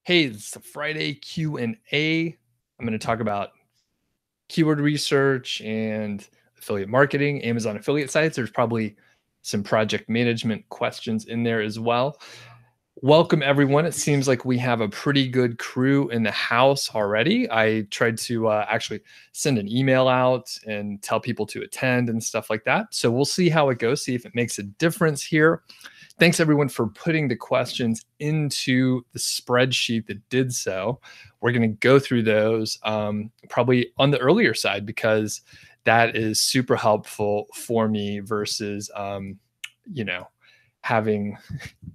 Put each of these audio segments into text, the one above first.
Hey, it's the Friday Q&A. I'm going to talk about keyword research and affiliate marketing, Amazon affiliate sites. There's probably some project management questions in there as well. Welcome, everyone. It seems like we have a pretty good crew in the house already. I tried to actually send an email out and tell people to attend and stuff like that. So we'll see how it goes, see if it makes a difference here. Thanks everyone for putting the questions into the spreadsheet that did so. We're going to go through those probably on the earlier side because that is super helpful for me versus, having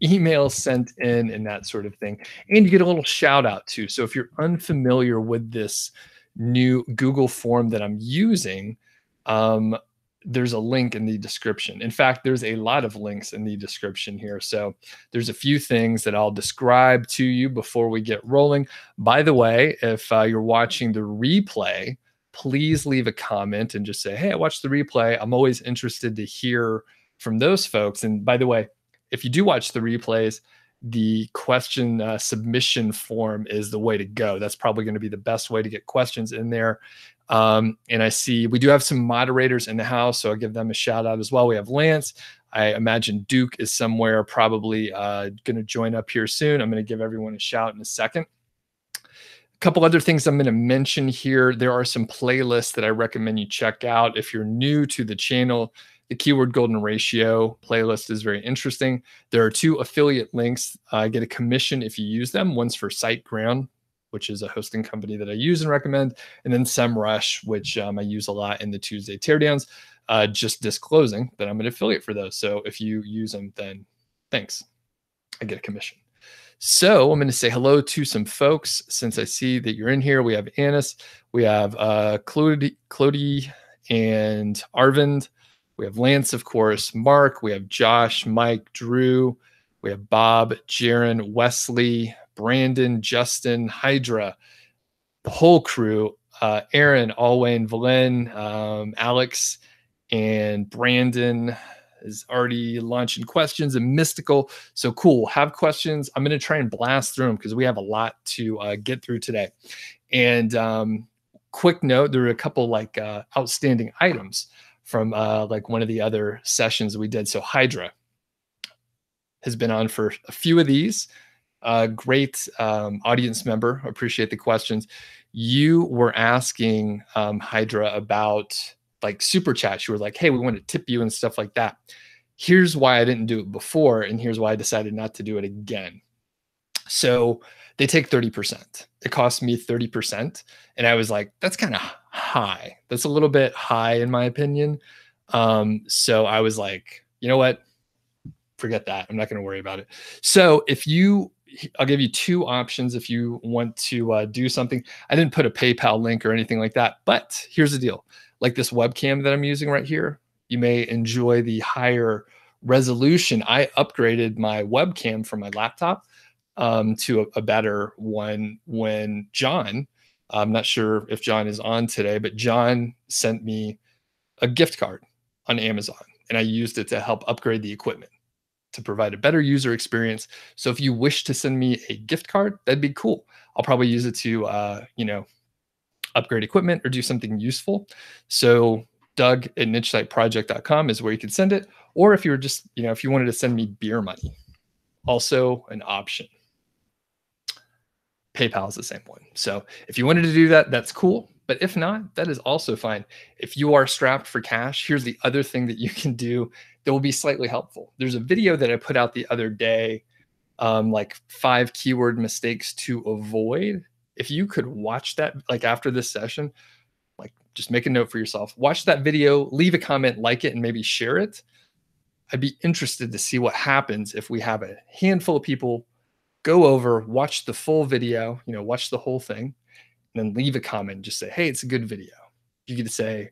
emails sent in and that sort of thing. And you get a little shout out too. So if you're unfamiliar with this new Google form that I'm using, there's a link in the description. In fact, there's a lot of links in the description here. So there's a few things that I'll describe to you before we get rolling. By the way, if you're watching the replay, please leave a comment and just say, hey, I watched the replay. I'm always interested to hear from those folks. And by the way, if you do watch the replays, the question submission form is the way to go. That's probably going to be the best way to get questions in there. And I see we do have some moderators in the house, so I'll give them a shout out as well. We have Lance. I imagine Duke is somewhere probably going to join up here soon. I'm going to give everyone a shout in a second. A couple other things I'm going to mention here. There are some playlists that I recommend you check out. If you're new to the channel, the Keyword Golden Ratio playlist is very interesting. There are 2 affiliate links. I get a commission if you use them. One's for Siteground, which is a hosting company that I use and recommend, and then SEMrush, which I use a lot in the Tuesday teardowns. Just disclosing that I'm an affiliate for those. So if you use them, then thanks. I get a commission. So I'm going to say hello to some folks since I see that you're in here. We have Anis, we have Clody and Arvind. We have Lance, of course, Mark, we have Josh, Mike, Drew, we have Bob, Jaron, Wesley, Brandon, Justin, Hydra, the whole crew, Aaron, Alwayne, Valen, Alex, and Brandon is already launching questions, and Mystical. So cool. Have questions. I'm going to try and blast through them because we have a lot to get through today. And quick note, there are a couple like outstanding items from like one of the other sessions we did. So Hydra has been on for a few of these. Great audience member. Appreciate the questions. You were asking Hydra about like super chats. You were like, hey, we want to tip you and stuff like that. Here's why I didn't do it before, and here's why I decided not to do it again. So they take 30%. It cost me 30%. And I was like, that's kind of high. That's a little bit high in my opinion. So I was like, you know what? Forget that. I'm not going to worry about it. So I'll give you 2 options if you want to do something. I didn't put a PayPal link or anything like that, but here's the deal. Like this webcam that I'm using right here, you may enjoy the higher resolution. I upgraded my webcam from my laptop to a better one when John, I'm not sure if John is on today, but John sent me a gift card on Amazon, and I used it to help upgrade the equipment to provide a better user experience. So if you wish to send me a gift card, that'd be cool. I'll probably use it to, upgrade equipment or do something useful. So Doug at nichesiteproject.com is where you can send it. Or if you were just, if you wanted to send me beer money, also an option. PayPal is the same one. So if you wanted to do that, that's cool. But if not, that is also fine. If you are strapped for cash, here's the other thing that you can do that will be slightly helpful. There's a video that I put out the other day, like 5 keyword mistakes to avoid. If you could watch that, like after this session, like just make a note for yourself, watch that video, leave a comment, like it, and maybe share it. I'd be interested to see what happens if we have a handful of people go over, watch the full video, watch the whole thing, and then leave a comment. Just say, hey, it's a good video. You get to say,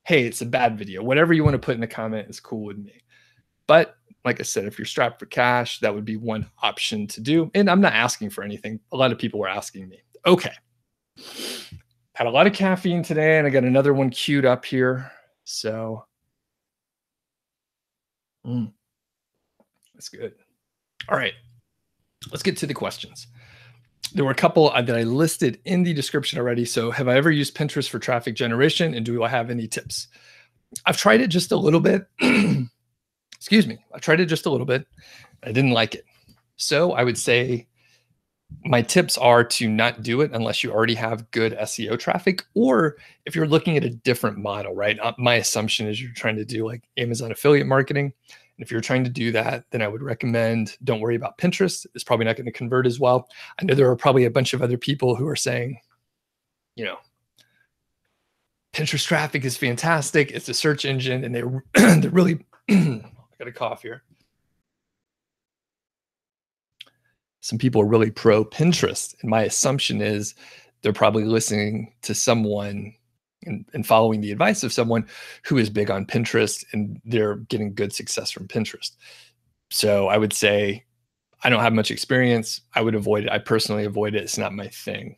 hey, it's a bad video. Whatever you want to put in the comment is cool with me. But like I said, if you're strapped for cash, that would be one option to do. And I'm not asking for anything. A lot of people were asking me. Okay. Had a lot of caffeine today, and I got another one queued up here. So that's good. All right. Let's get to the questions. There were a couple that I listed in the description already. So have I ever used Pinterest for traffic generation? And do I have any tips? I've tried it just a little bit. Excuse me. I tried it just a little bit. I didn't like it. So I would say my tips are to not do it unless you already have good SEO traffic, or if you're looking at a different model, right? My assumption is you're trying to do like Amazon affiliate marketing. And if you're trying to do that, then I would recommend don't worry about Pinterest. It's probably not going to convert as well. I know there are probably a bunch of other people who are saying, you know, Pinterest traffic is fantastic. It's a search engine, and they're really, I got a cough here. Some people are really pro Pinterest. And my assumption is they're probably listening to someone and following the advice of someone who is big on Pinterest, and they're getting good success from Pinterest. So I would say, I don't have much experience. I would avoid it. I personally avoid it. It's not my thing.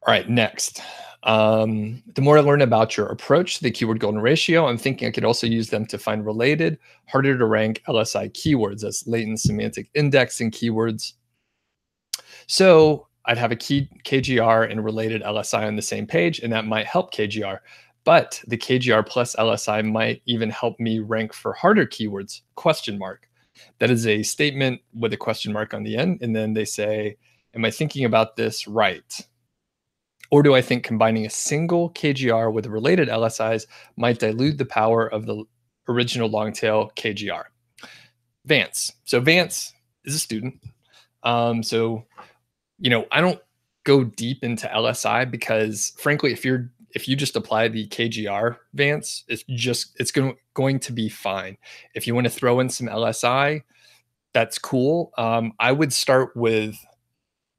All right, next. The more I learn about your approach to the keyword golden ratio, I'm thinking I could also use them to find related, harder to rank LSI keywords. That's latent semantic indexing keywords. So I'd have a KGR and related LSI on the same page, and that might help KGR. But the KGR plus LSI might even help me rank for harder keywords, ? That is a statement with a question mark on the end. And then they say, am I thinking about this right? Or do I think combining a single KGR with related LSIs might dilute the power of the original long tail KGR? Vance. So Vance is a student. So, you know, I don't go deep into LSI because frankly, if you just apply the KGR, Vance, it's going to be fine. If you want to throw in some LSI, that's cool. I would start with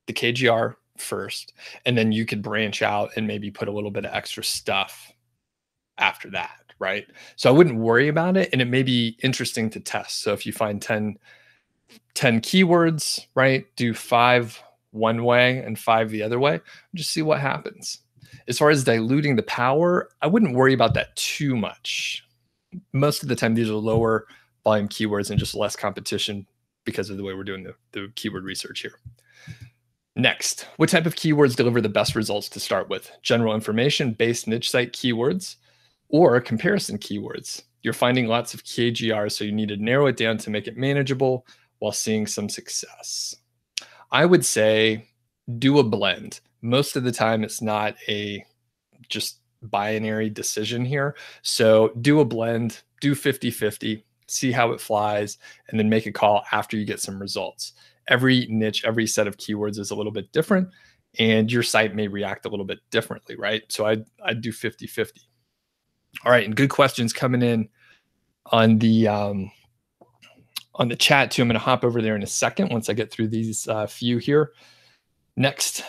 the KGR first, and then you could branch out and maybe put a little bit of extra stuff after that, right? So I wouldn't worry about it, and it may be interesting to test. So if you find 10 keywords, right, do 5 one way and 5 the other way, just see what happens. As far as diluting the power, I wouldn't worry about that too much. Most of the time, these are lower volume keywords and just less competition because of the way we're doing the keyword research here. Next, what type of keywords deliver the best results to start with? General information-based niche site keywords or comparison keywords? You're finding lots of KGR, so you need to narrow it down to make it manageable while seeing some success. I would say do a blend. Most of the time, it's not a just binary decision here. So do a blend, do 50-50, see how it flies, and then make a call after you get some results. Every niche, every set of keywords is a little bit different, and your site may react a little bit differently, right? So I'd do 50-50. All right, and good questions coming in on the chat too. I'm going to hop over there in a second once I get through these few here. Next,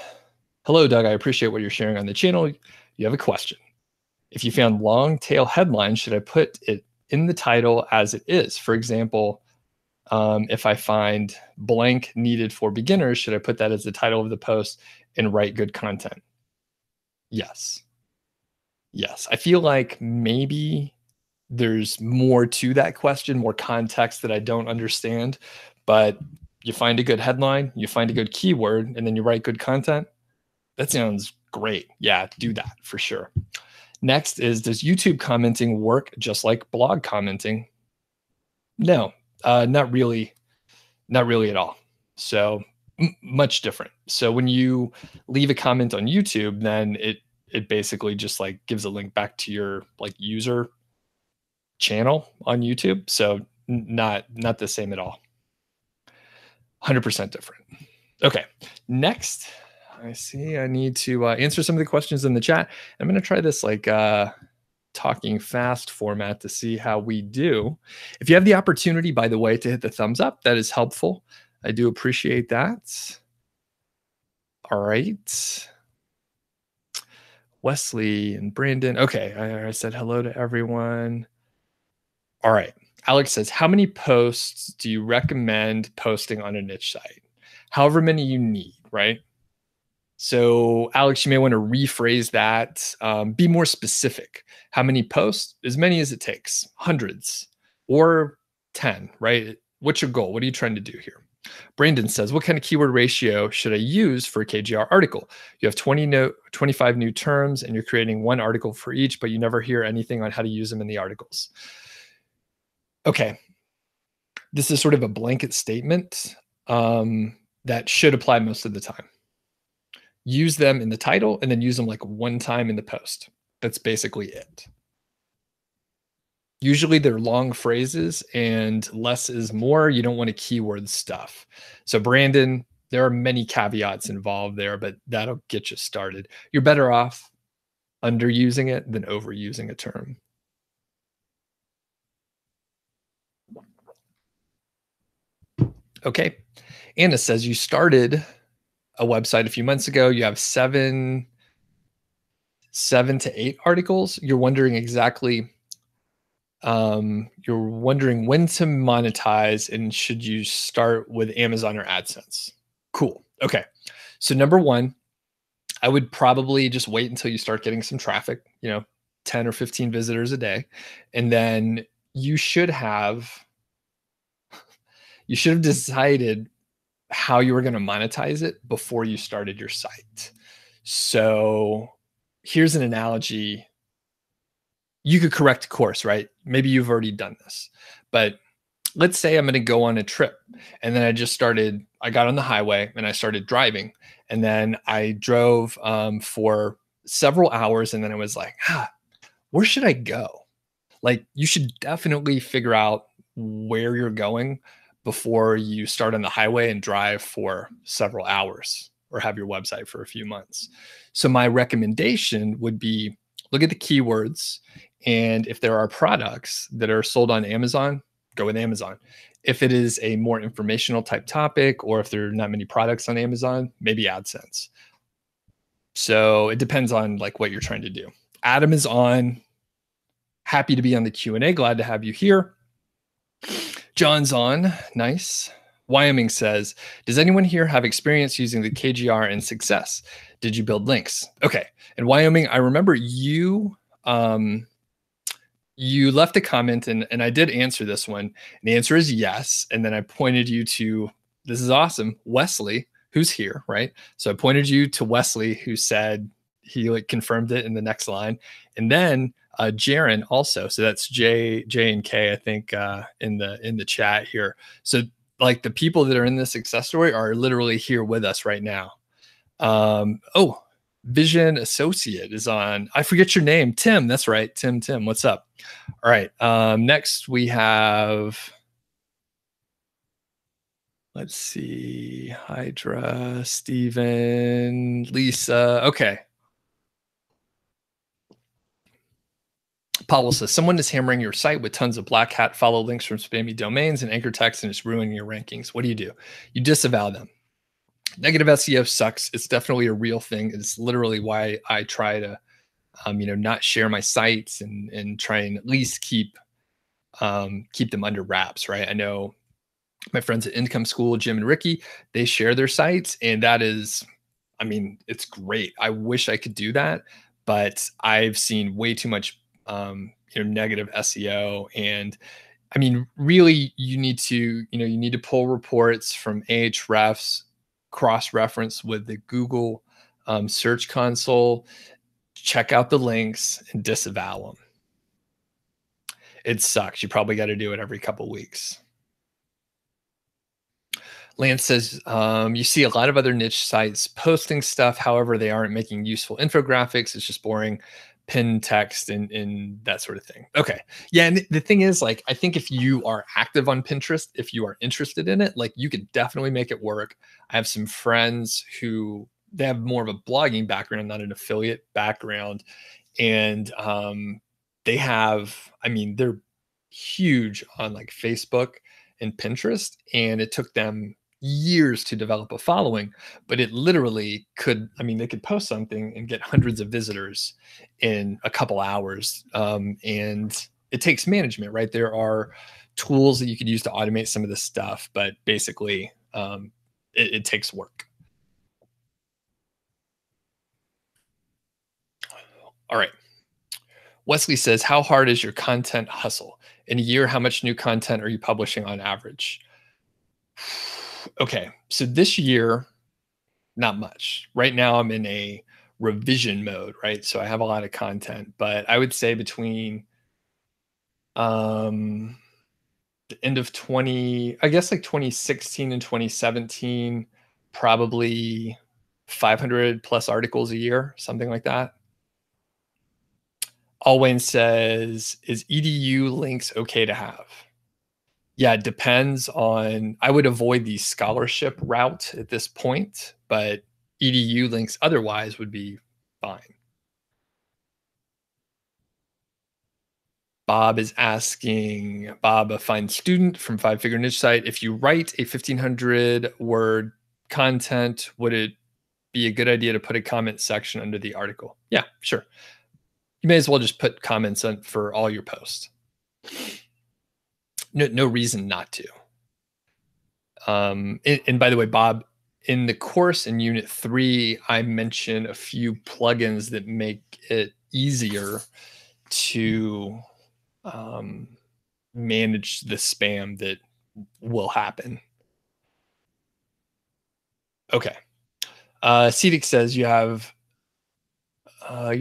hello, Doug. I appreciate what you're sharing on the channel. You have a question. If you found long tail headlines, should I put it in the title as it is? For example, if I find blank needed for beginners, should I put that as the title of the post and write good content? Yes. Yes. I feel like maybe there's more to that question, more context that I don't understand, but you find a good headline, you find a good keyword, and then you write good content. That sounds great. Yeah, do that for sure. Next is, does YouTube commenting work just like blog commenting? No, not really at all. So much different. So when you leave a comment on YouTube, then it basically just like gives a link back to your like user channel on YouTube. So not the same at all. 100% different. Okay, next, I see I need to answer some of the questions in the chat. I'm going to try this like talking fast format to see how we do. If you have the opportunity, by the way, to hit the thumbs up, that is helpful. I do appreciate that. All right. Wesley and Brandon. Okay, I said hello to everyone. All right. Alex says, how many posts do you recommend posting on a niche site? However many you need, right? So Alex, you may want to rephrase that. Be more specific. How many posts? As many as it takes. Hundreds or 10, right? What's your goal? What are you trying to do here? Brandon says, what kind of keyword ratio should I use for a KGR article? You have 25 new terms and you're creating one article for each, but you never hear anything on how to use them in the articles. Okay. This is sort of a blanket statement that should apply most of the time. Use them in the title and then use them like one time in the post. That's basically it. Usually they're long phrases and less is more. You don't want to keyword stuff. So Brandon, there are many caveats involved there, but that'll get you started. You're better off underusing it than overusing a term. Okay. Anna says you started a website a few months ago. You have seven to 8 articles. You're wondering exactly you're wondering when to monetize and should you start with Amazon or AdSense? Cool. Okay. So number one, I would probably just wait until you start getting some traffic, 10 or 15 visitors a day. And then you should have decided how you were going to monetize it before you started your site. So here's an analogy. You could correct course, right? Maybe you've already done this, but let's say I'm going to go on a trip and then I got on the highway and I started driving and then I drove for several hours and then I was like, where should I go? Like you should definitely figure out where you're going before you start on the highway and drive for several hours or have your website for a few months. So my recommendation would be look at the keywords. And if there are products that are sold on Amazon, go with Amazon. If it is a more informational type topic, or if there are not many products on Amazon, maybe AdSense. So it depends on like what you're trying to do. Adam is on. Happy to be on the Q&A. Glad to have you here. John's on. Nice. Wyoming says, does anyone here have experience using the KGR and success? Did you build links? Okay. And Wyoming, I remember you left a comment and I did answer this one. And the answer is yes. And then I pointed you to, this is awesome, Wesley, who's here, right? So I pointed you to Wesley, who said he like confirmed it in the next line. And then Jaron also. So that's J and K, I think, in the chat here. So like the people that are in this success story are literally here with us right now. Vision Associate is on. I forget your name. Tim. That's right. Tim. What's up? All right. Next we have, let's see, Hydra, Steven, Lisa. Okay. Paul says, someone is hammering your site with tons of black hat follow links from spammy domains and anchor text and it's ruining your rankings. What do? You disavow them. Negative SEO sucks. It's definitely a real thing. It's literally why I try to, not share my sites and try and at least keep them under wraps, right? I know my friends at Income School, Jim and Ricky, they share their sites, and that is, it's great. I wish I could do that, but I've seen way too much, negative SEO. And really, you need to pull reports from Ahrefs, cross-reference with the Google Search Console, check out the links and disavow them. It sucks. You probably got to do it every couple of weeks. Lance says, you see a lot of other niche sites posting stuff. However, they aren't making useful infographics. It's just boring pin text and that sort of thing. Okay. Yeah. And the thing is, like, I think if you are active on Pinterest, if you are interested in it, like you could definitely make it work. I have some friends who they have more of a blogging background, not an affiliate background. And they have, they're huge on like Facebook and Pinterest. And it took them years to develop a following, but it literally could, they could post something and get hundreds of visitors in a couple hours. And it takes management, right? There are tools that you could use to automate some of this stuff, but basically it takes work. All right. Wesley says, how hard is your content hustle? In a year, how much new content are you publishing on average? Okay, so this year, not much. Right now, I'm in a revision mode, right? So I have a lot of content, but I would say between um, the end of 20, I guess like 2016 and 2017, probably 500 plus articles a year, something like that. Alwyn says, is EDU links okay to have? Yeah, it depends on, I would avoid the scholarship route at this point, but EDU links otherwise would be fine. Bob is asking, Bob, a fine student from Five Figure Niche Site, if you write a 1,500 word content, would it be a good idea to put a comment section under the article? Yeah, sure. You may as well just put comments on for all your posts. No reason not to. And by the way, Bob, in the course in Unit 3, I mentioned a few plugins that make it easier to manage the spam that will happen. Okay. Cedic says you're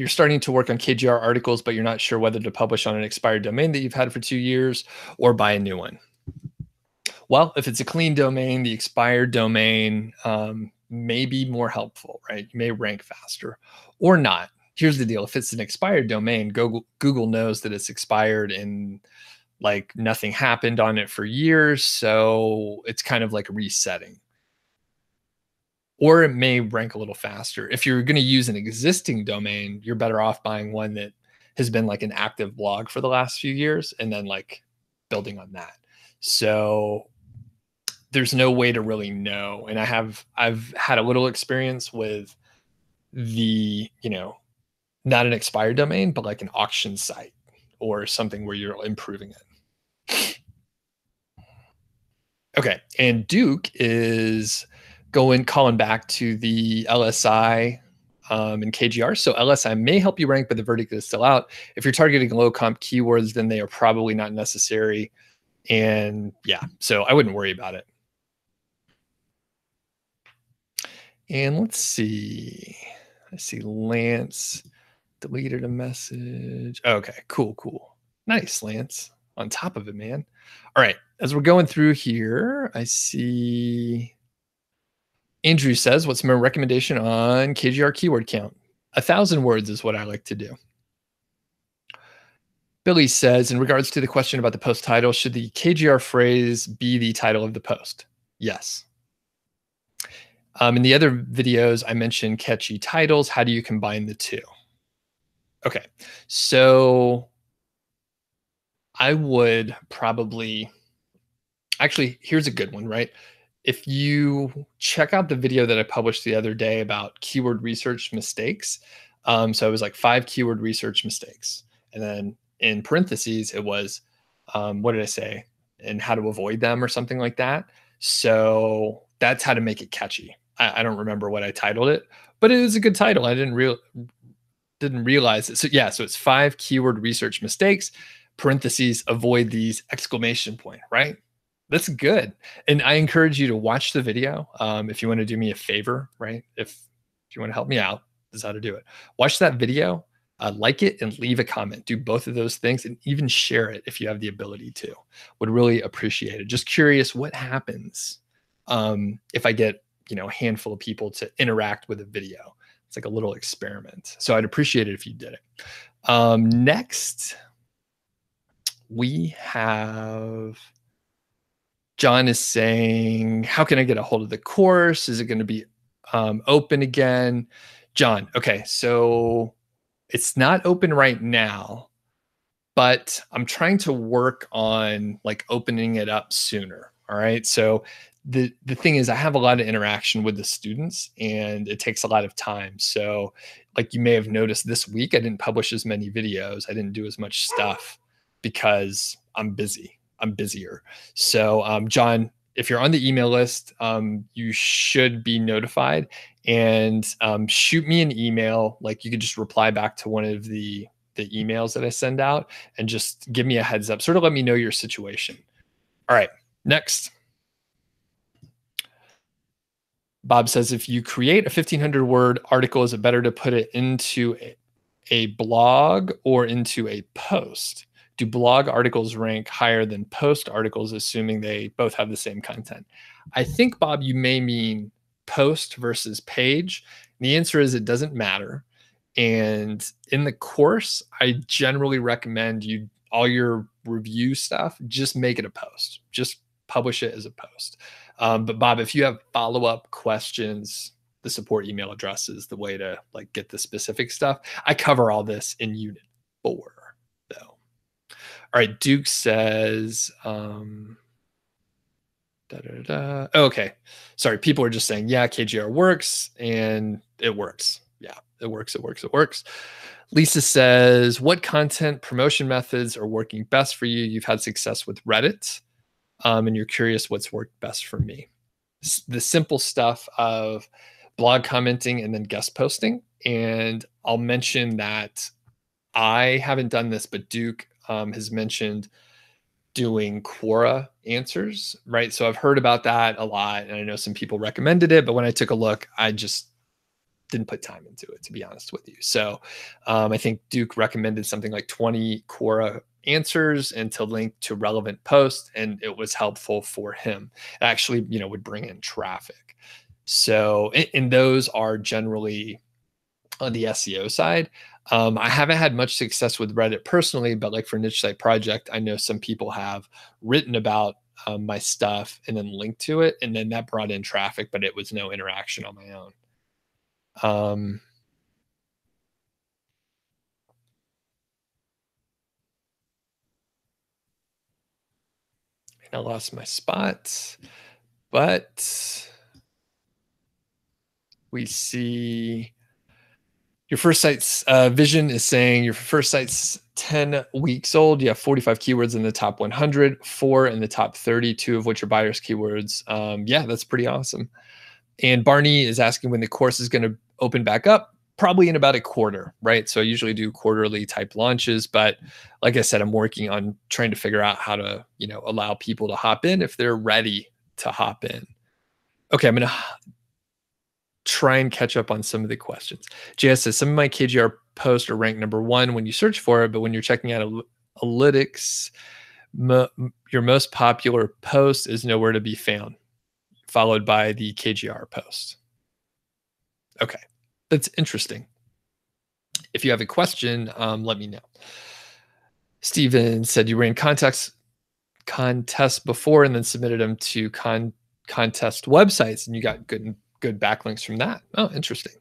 starting to work on KGR articles, but you're not sure whether to publish on an expired domain that you've had for 2 years or buy a new one. Well, if it's a clean domain, the expired domain may be more helpful, right? You may rank faster or not. Here's the deal. If it's an expired domain, Google knows that it's expired and like nothing happened on it for years. So it's kind of like resetting. Or it may rank a little faster. If you're going to use an existing domain, you're better off buying one that has been like an active blog for the last few years and then like building on that. So there's no way to really know. And I've had a little experience with the, not an expired domain, but like an auction site or something where you're improving it. Okay. And Duke is calling back to the LSI and KGR. So LSI may help you rank, but the verdict is still out. If you're targeting low comp keywords, then they are probably not necessary. And yeah, so I wouldn't worry about it. And let's see. I see Lance deleted a message. Okay, cool. Nice, Lance. On top of it, man. All right, as we're going through here, I see Andrew says, what's my recommendation on KGR keyword count? 1,000 words is what I like to do. Billy says, in regards to the question about the post title, should the KGR phrase be the title of the post? Yes. In the other videos, I mentioned catchy titles. How do you combine the two? Okay, so I would probably, actually, here's a good one, right? If you check out the video that I published the other day about keyword research mistakes, so it was like 5 keyword research mistakes. And then in parentheses, it was, what did I say? And how to avoid them or something like that. So that's how to make it catchy. I don't remember what I titled it, but it is a good title. I didn't realize it. So yeah, so it's 5 keyword research mistakes, parentheses, avoid these, exclamation point, right? That's good. And I encourage you to watch the video. If you want to do me a favor, right? If you want to help me out, this is how to do it. Watch that video, like it, and leave a comment. Do both of those things and even share it if you have the ability to. Would really appreciate it. Just curious what happens if I get, a handful of people to interact with a video. It's like a little experiment. So I'd appreciate it if you did it. Next, we have John is saying, how can I get a hold of the course? Is it going to be open again? John, okay, so it's not open right now, but I'm trying to work on like opening it up sooner. All right. So the thing is, I have a lot of interaction with the students and it takes a lot of time. So like you may have noticed this week, I didn't publish as many videos. I didn't do as much stuff because I'm busy. I'm busier. So John, if you're on the email list, you should be notified and shoot me an email. Like you could just reply back to one of the emails that I send out and just give me a heads up, sort of let me know your situation. All right, next. Bob says, if you create a 1,500 word article, is it better to put it into a blog or into a post? Do blog articles rank higher than post articles, assuming they both have the same content? I think, Bob, you may mean post versus page. And the answer is it doesn't matter. And in the course, I generally recommend you, all your review stuff, just make it a post. Just publish it as a post. But Bob, if you have follow-up questions, the support email address is the way to like get the specific stuff. I cover all this in Unit 4, though. All right, Duke says, okay, sorry, people are just saying, yeah, KGR works, and it works. Yeah, it works, it works, it works. Lisa says, what content promotion methods are working best for you? You've had success with Reddit, and you're curious what's worked best for me. The simple stuff of blog commenting and then guest posting. And I'll mention that I haven't done this, but Duke has mentioned doing Quora answers, right? So I've heard about that a lot, and I know some people recommended it, but when I took a look, I just didn't put time into it, to be honest with you. So I think Duke recommended something like 20 Quora answers and to link to relevant posts, and it was helpful for him. It actually, would bring in traffic. So, and those are generally on the SEO side. I haven't had much success with Reddit personally, but like for Niche Site Project, I know some people have written about my stuff and then linked to it, and then that brought in traffic, but it was no interaction on my own. And I lost my spot, but we see your first site's vision is saying your first site's 10 weeks old. You have 45 keywords in the top 100, 4 in the top 30, 2 of which are buyers keywords. Yeah, that's pretty awesome. And Barney is asking when the course is going to open back up. Probably in about a quarter, right? So I usually do quarterly type launches, but like I said, I'm working on trying to figure out how to, allow people to hop in if they're ready to hop in. Okay, I'm going to try and catch up on some of the questions. JS says, some of my KGR posts are ranked #1 when you search for it, but when you're checking out analytics, your most popular post is nowhere to be found, followed by the KGR post. Okay, that's interesting. If you have a question, let me know. Steven said you ran contests before and then submitted them to contest websites, and you got good backlinks from that. Oh, interesting.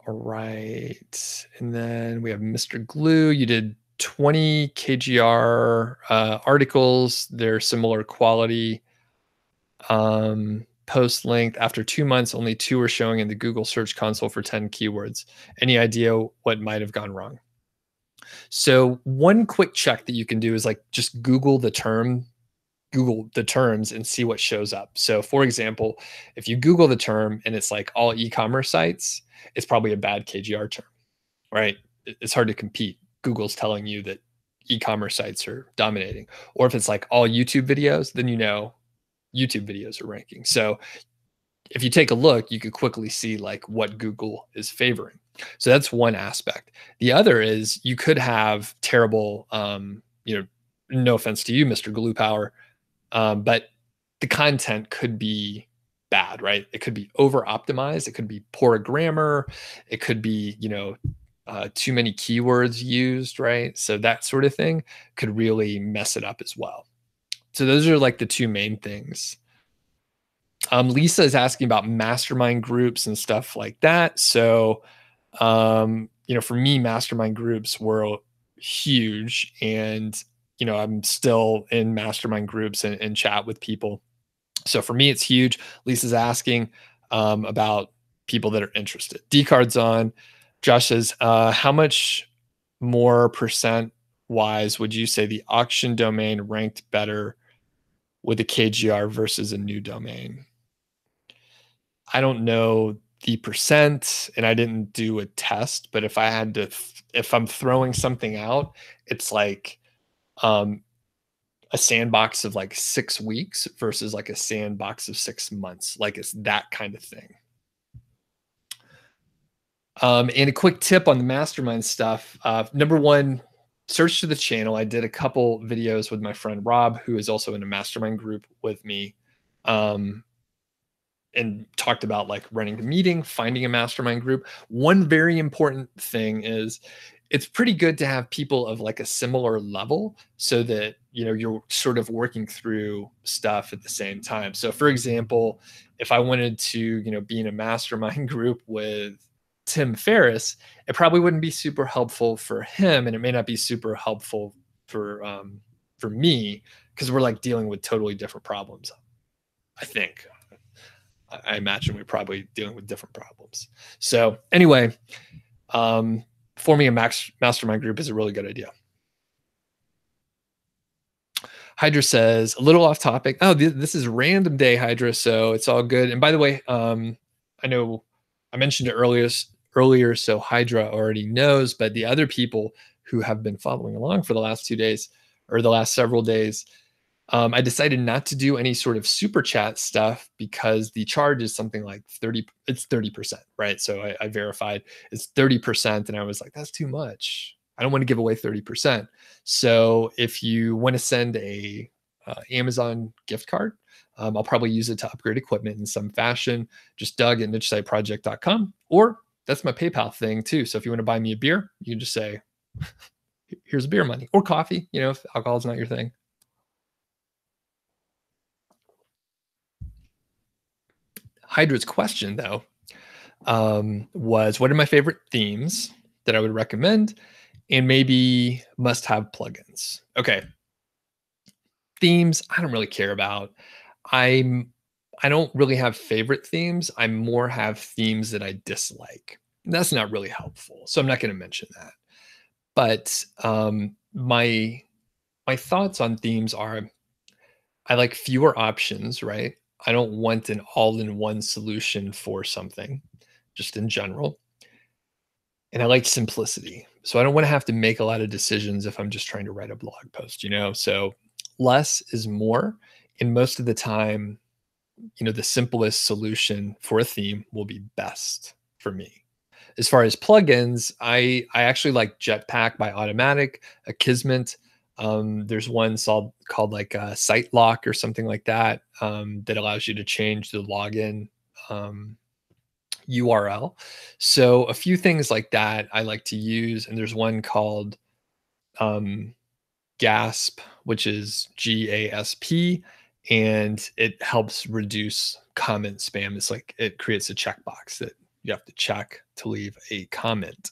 All right. And then we have Mr. Glue. You did 20 KGR articles. They're similar quality. Post length. After 2 months, only 2 are showing in the Google Search Console for 10 keywords. Any idea what might have gone wrong? So one quick check that you can do is like just Google the terms and see what shows up. So for example, if you Google the term and it's like all e-commerce sites, it's probably a bad KGR term, right? It's hard to compete. Google's telling you that e-commerce sites are dominating. Or if it's like all YouTube videos, then YouTube videos are ranking. So if you take a look, you could quickly see like what Google is favoring. So that's one aspect. The other is you could have terrible, no offense to you, Mr. Glue Power, but the content could be bad, right? It could be over optimized. It could be poor grammar. It could be, too many keywords used, right? So that sort of thing could really mess it up as well. So those are like the two main things. Lisa is asking about mastermind groups and stuff like that. So, for me, mastermind groups were huge, and I'm still in mastermind groups and chat with people. So for me, it's huge. Lisa's asking about people that are interested. D card's on. Josh says, how much more percent wise would you say the auction domain ranked better with a KGR versus a new domain? I don't know the percent, and I didn't do a test, but if I had to, if I'm throwing something out, it's like a sandbox of like 6 weeks versus like a sandbox of 6 months. Like it's that kind of thing. And a quick tip on the mastermind stuff. Number one, search to the channel. I did a couple videos with my friend Rob, who is also in a mastermind group with me. And talked about like running the meeting, finding a mastermind group. One very important thing is it's pretty good to have people of like a similar level so that, you know, you're sort of working through stuff at the same time. So for example, if I wanted to, you know, be in a mastermind group with Tim Ferriss, it probably wouldn't be super helpful for him, and it may not be super helpful for me, because we're like dealing with totally different problems. I think. I imagine we're probably dealing with different problems. So anyway, forming a mastermind group is a really good idea. Hydra says, a little off topic. Oh, this is random day, Hydra, so it's all good. And by the way, I know I mentioned it earlier, so Hydra already knows, but the other people who have been following along for the last 2 days or the last several days, I decided not to do any sort of super chat stuff because the charge is something like 30, it's 30%, right? So I verified it's 30%, and I was like, that's too much. I don't want to give away 30%. So if you want to send a Amazon gift card, I'll probably use it to upgrade equipment in some fashion. Just Doug at nichesiteproject.com, or that's my PayPal thing too. So if you want to buy me a beer, you can just say, here's beer money, or coffee, you know, if alcohol is not your thing. Hydra's question, though, was what are my favorite themes that I would recommend and maybe must-have plugins? Okay. Themes, I don't really care about. I don't really have favorite themes. I more have themes that I dislike. That's not really helpful, so I'm not going to mention that. But my thoughts on themes are I like fewer options, right? I don't want an all-in-one solution for something, just in general. And I like simplicity. So I don't want to have to make a lot of decisions if I'm just trying to write a blog post, you know? So less is more. And most of the time, you know, the simplest solution for a theme will be best for me. As far as plugins, I actually like Jetpack by Automatic, Akismet. There's one called like Site Lock or something like that, that allows you to change the login URL. So a few things like that I like to use. And there's one called GASP, which is GASP, and it helps reduce comment spam. It's like it creates a checkbox that you have to check to leave a comment.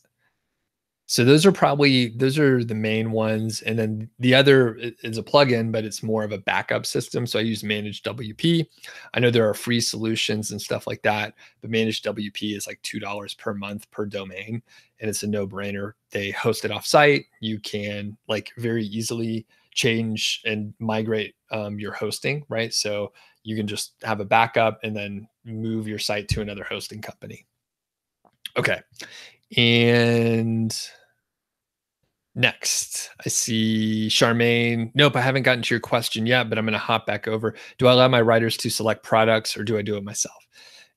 So those are the main ones. And then the other is a plugin, but it's more of a backup system. So I use Managed WP. I know there are free solutions and stuff like that, but Managed WP is like $2 per month per domain, and it's a no-brainer. They host it off-site. You can like very easily change and migrate your hosting, right? So you can just have a backup and then move your site to another hosting company. Okay. And next, I see Charmaine. Nope, I haven't gotten to your question yet, but I'm going to hop back over. Do I allow my writers to select products, or do I do it myself?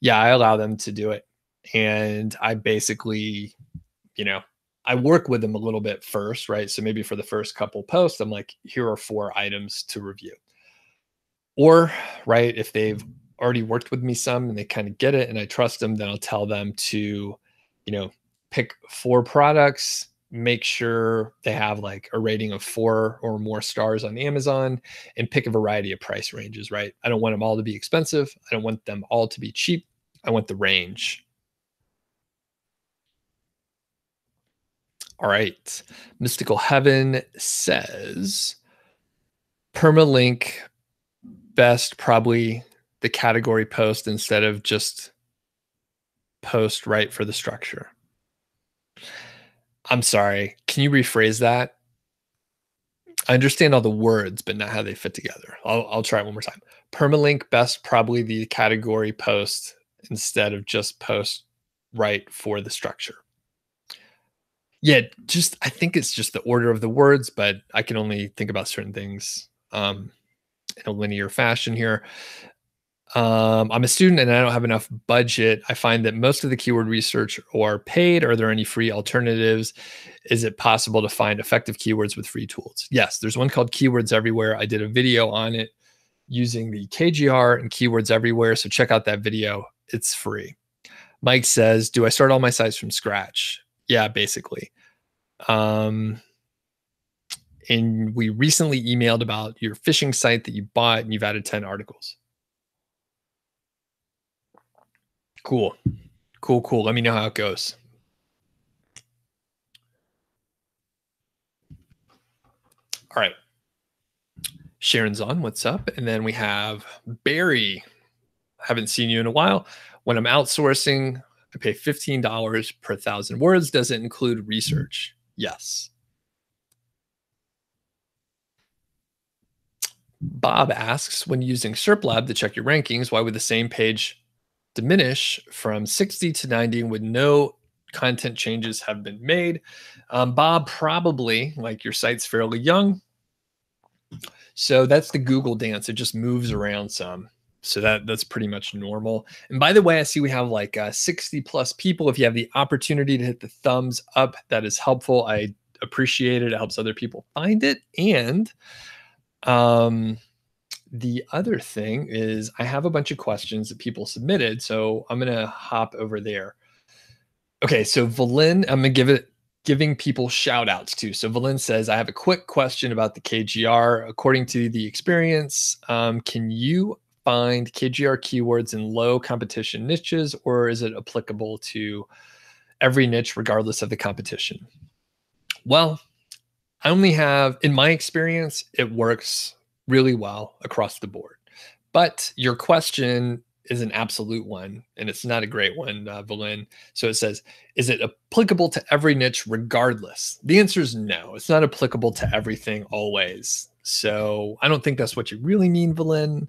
Yeah, I allow them to do it. And I basically, you know, I work with them a little bit first, right? So maybe for the first couple posts, I'm like, here are 4 items to review. Or, right, if they've already worked with me some and they kind of get it and I trust them, then I'll tell them to, you know, pick 4 products, make sure they have like a rating of 4 or more stars on Amazon, and pick a variety of price ranges, right? I don't want them all to be expensive. I don't want them all to be cheap. I want the range. All right. Mystical Heaven says permalink best, probably the category post instead of just post right for the structure. I'm sorry. Can you rephrase that? I understand all the words, but not how they fit together. I'll try it one more time. Permalink best, probably the category post instead of just post right for the structure. Yeah, I think it's just the order of the words, but I can only think about certain things in a linear fashion here. I'm a student and I don't have enough budget. I find that most of the keyword research are paid. Are there any free alternatives? Is it possible to find effective keywords with free tools? Yes, there's one called Keywords Everywhere. I did a video on it using the KGR and Keywords Everywhere. So check out that video. It's free. Mike says, do I start all my sites from scratch? Yeah, basically. And we recently emailed about your fishing site that you bought and you've added 10 articles. Cool. Cool. Let me know how it goes. All right. Sharon's on. What's up? And then we have Barry. Haven't seen you in a while. When I'm outsourcing, I pay $15 per 1,000 words. Does it include research? Yes. Bob asks, when using SERPLab to check your rankings, why would the same page diminish from 60 to 90 when no content changes have been made? Bob, probably, like, your site's fairly young. So that's the Google dance. It just moves around some. So that's pretty much normal. And by the way, I see we have like 60 plus people. If you have the opportunity to hit the thumbs up, that is helpful. I appreciate it. It helps other people find it. And the other thing is I have a bunch of questions that people submitted. So I'm going to hop over there. Okay. So Valin, I'm going to giving people shout outs too. So Valin says, I have a quick question about the KGR. According to the experience, can you find KGR keywords in low competition niches, or is it applicable to every niche regardless of the competition? Well, I only have, in my experience, it works really well across the board. But your question is an absolute one, and it's not a great one, Valin. So it says, is it applicable to every niche regardless? The answer is no. It's not applicable to everything always. So I don't think that's what you really mean, Valin.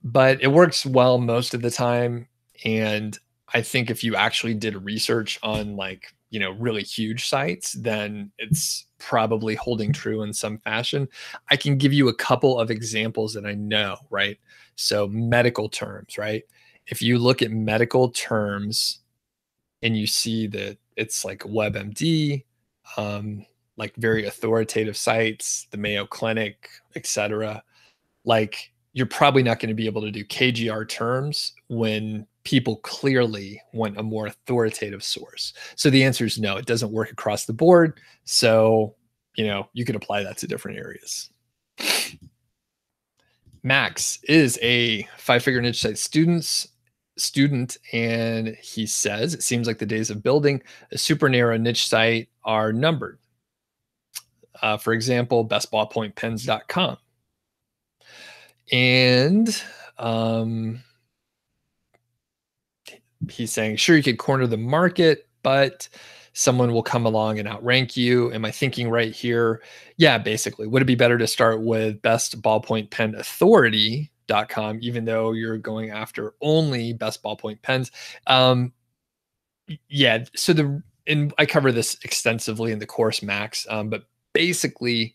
But it works well most of the time. And I think if you actually did research on, like, really huge sites, then it's probably holding true in some fashion. I can give you a couple of examples that I know, right? So medical terms, right? If you look at medical terms and you see that it's like WebMD, like very authoritative sites, the Mayo Clinic, etc., like, you're probably not going to be able to do KGR terms when people clearly want a more authoritative source. So the answer is no, it doesn't work across the board. So, you can apply that to different areas. Max is a 5-figure niche site student, and he says, it seems like the days of building a super narrow niche site are numbered. For example, bestballpointpens.com. And he's saying, sure, you could corner the market, but someone will come along and outrank you. Am I thinking right here? Yeah, basically. Would it be better to start with bestballpointpenauthority.com, even though you're going after only best ballpoint pens? Yeah. So I cover this extensively in the course, Max. But basically,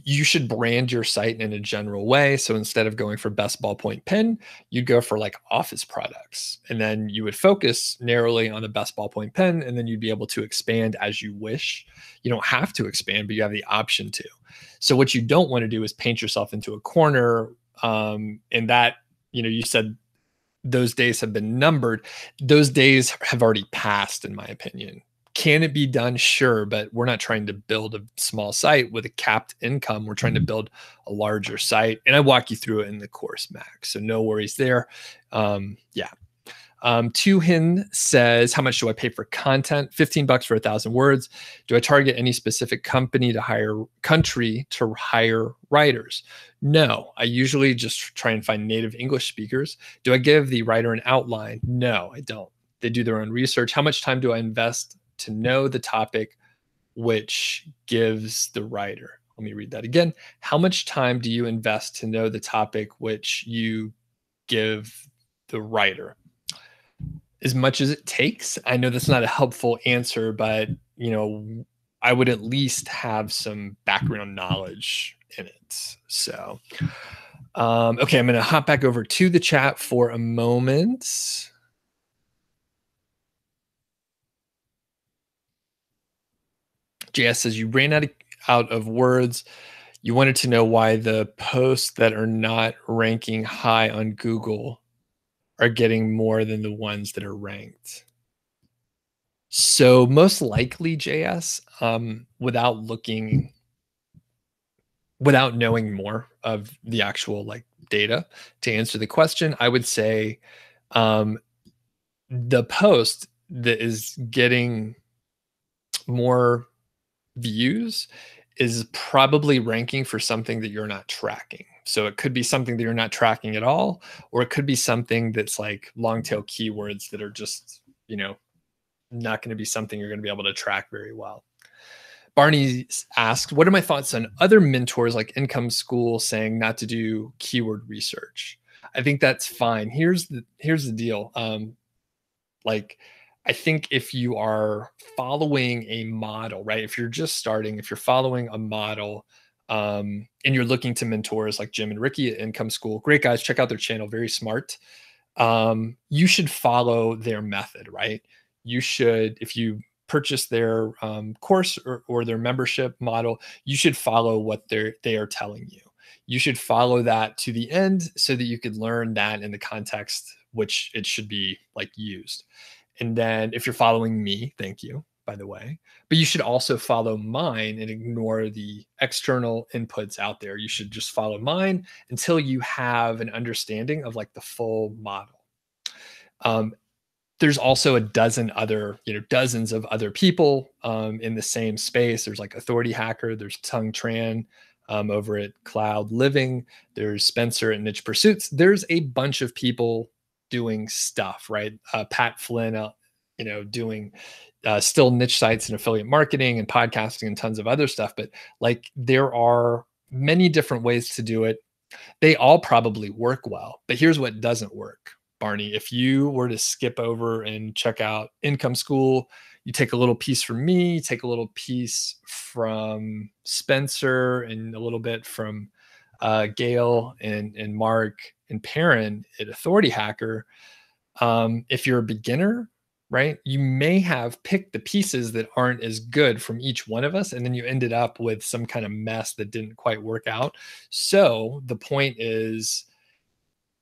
you should brand your site in a general way. So instead of going for best ballpoint pen, you'd go for like office products. And then you would focus narrowly on the best ballpoint pen. And then you'd be able to expand as you wish. You don't have to expand, but you have the option to. So what you don't want to do is paint yourself into a corner. And that, you said those days have been numbered. Those days have already passed, in my opinion. Can it be done? Sure, but we're not trying to build a small site with a capped income. We're trying to build a larger site. And I walk you through it in the course, Max. So no worries there. Yeah. Tuhin says, how much do I pay for content? $15 for 1,000 words. Do I target any specific country to hire writers? No, I usually just try and find native English speakers. Do I give the writer an outline? No, I don't. They do their own research. How much time do I invest to know the topic which gives the writer? Let me read that again. How much time do you invest to know the topic which you give the writer? As much as it takes. I know that's not a helpful answer, but I would at least have some background knowledge in it. So, okay, I'm going to hop back over to the chat for a moment. JS says you ran out of words. You wanted to know why the posts that are not ranking high on Google are getting more than the ones that are ranked. So most likely, JS, without knowing more of the actual like data to answer the question, I would say the post that is getting more views is probably ranking for something that you're not tracking. So it could be something that you're not tracking at all, or it could be something that's like long tail keywords that are just, not going to be something you're going to be able to track very well. Barney asked, what are my thoughts on other mentors like Income School saying not to do keyword research? I think that's fine. Here's the deal. Like, I think if you are following a model, right? If you're just starting, if you're following a model, and you're looking to mentors like Jim and Ricky at Income School, great guys, check out their channel, very smart. You should follow their method, right? You should, if you purchase their course or their membership model, you should follow what they are telling you. You should follow that to the end so that you could learn that in the context which it should be like used. And then if you're following me, thank you, by the way, but you should also follow mine and ignore the external inputs out there. You should just follow mine until you have an understanding of like the full model. There's also dozens of other people in the same space. There's like Authority Hacker, there's Tung Tran over at Cloud Living, there's Spencer at Niche Pursuits. There's a bunch of people doing stuff, right? Pat Flynn, doing still niche sites and affiliate marketing and podcasting and tons of other stuff. But like there are many different ways to do it. They all probably work well, but here's what doesn't work. Barney, if you were to skip over and check out Income School, you take a little piece from me, take a little piece from Spencer, and a little bit from Gail and Mark and Perrin at Authority Hacker. If you're a beginner, right, you may have picked the pieces that aren't as good from each one of us, and then you ended up with some kind of mess that didn't quite work out. So the point is,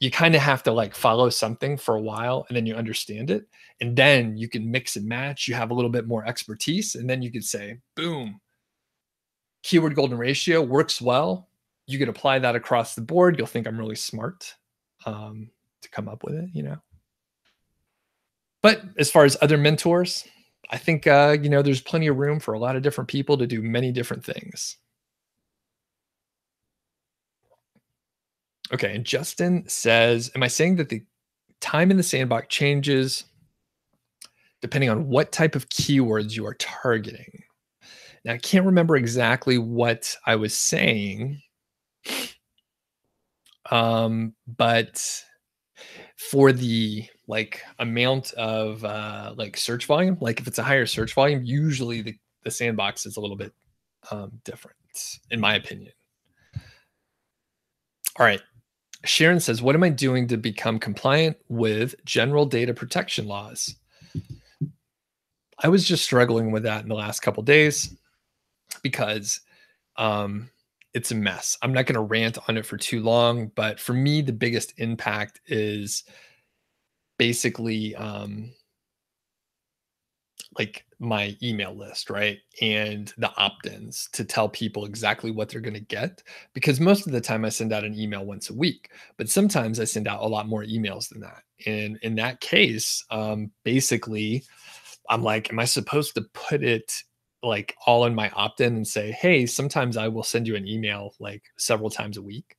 you kind of have to like follow something for a while and then you understand it. And then you can mix and match. You have a little bit more expertise. And then you could say, boom, keyword golden ratio works well. You could apply that across the board. You'll think I'm really smart to come up with it, But as far as other mentors, I think, there's plenty of room for a lot of different people to do many different things. Okay, and Justin says, am I saying that the time in the sandbox changes depending on what type of keywords you are targeting? Now, I can't remember exactly what I was saying, but for the like amount of like search volume, like if it's a higher search volume, usually the sandbox is a little bit different, in my opinion. All right. Sharon says, what am I doing to become compliant with general data protection laws? I was just struggling with that in the last couple of days because it's a mess. I'm not going to rant on it for too long, but for me, the biggest impact is basically like my email list, right? And the opt-ins to tell people exactly what they're going to get. Because most of the time I send out an email once a week, but sometimes I send out a lot more emails than that. And in that case, basically, I'm like, am I supposed to put it like all in my opt-in and say, hey, sometimes I will send you an email like several times a week,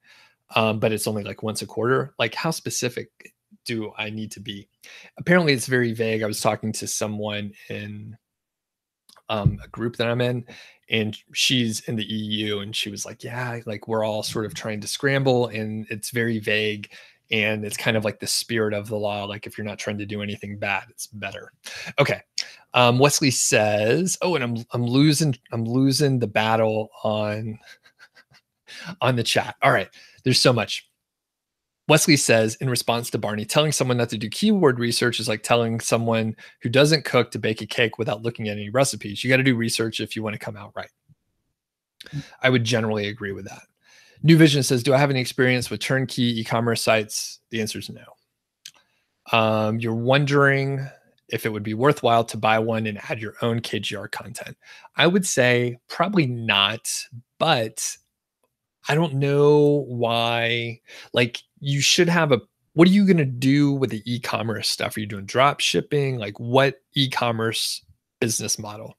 but it's only like once a quarter? Like, how specific do I need to be? Apparently, it's very vague. I was talking to someone in a group that I'm in, and she's in the EU, and she was like, yeah, like we're all sort of trying to scramble, and it's very vague. And it's kind of like the spirit of the law. Like if you're not trying to do anything bad, it's better. Okay. Wesley says, oh, and I'm losing the battle on the chat. All right. There's so much. Wesley says, in response to Barney, telling someone not to do keyword research is like telling someone who doesn't cook to bake a cake without looking at any recipes. You got to do research if you want to come out right. I would generally agree with that. New Vision says, do I have any experience with turnkey e-commerce sites? The answer is no. You're wondering if it would be worthwhile to buy one and add your own KGR content. I would say probably not, but I don't know why. Like, you should have what are you going to do with the e-commerce stuff? Are you doing drop shipping? Like, what e-commerce business model?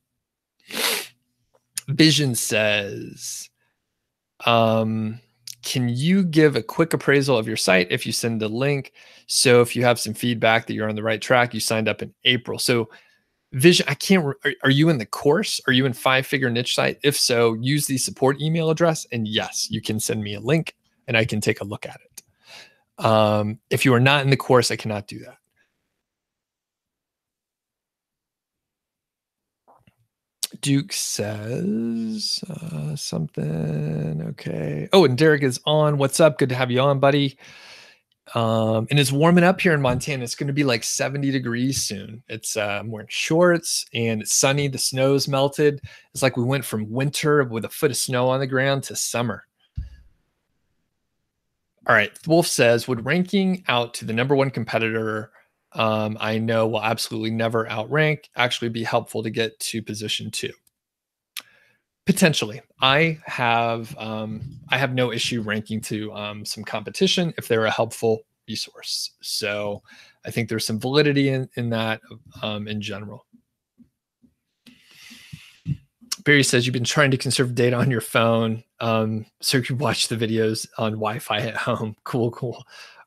Vision says, can you give a quick appraisal of your site if you send the link? So if you have some feedback that you're on the right track, you signed up in April. So Vision, are you in the course? Are you in 5-figure niche site? If so, use the support email address. And yes, you can send me a link and I can take a look at it. If you are not in the course, I cannot do that. Duke says something. Okay. Oh, and Derek is on. What's up? Good to have you on, buddy. And it's warming up here in Montana. It's going to be like 70 degrees soon. It's I'm wearing shorts and it's sunny. The snow's melted. It's like we went from winter with a foot of snow on the ground to summer. All right. Wolf says, would ranking out to the #1 competitor I know will absolutely never outrank actually be helpful to get to position 2? Potentially. I have no issue ranking to some competition if they're a helpful resource. So I think there's some validity in that in general. Barry says you've been trying to conserve data on your phone, so you can watch the videos on Wi-Fi at home. Cool.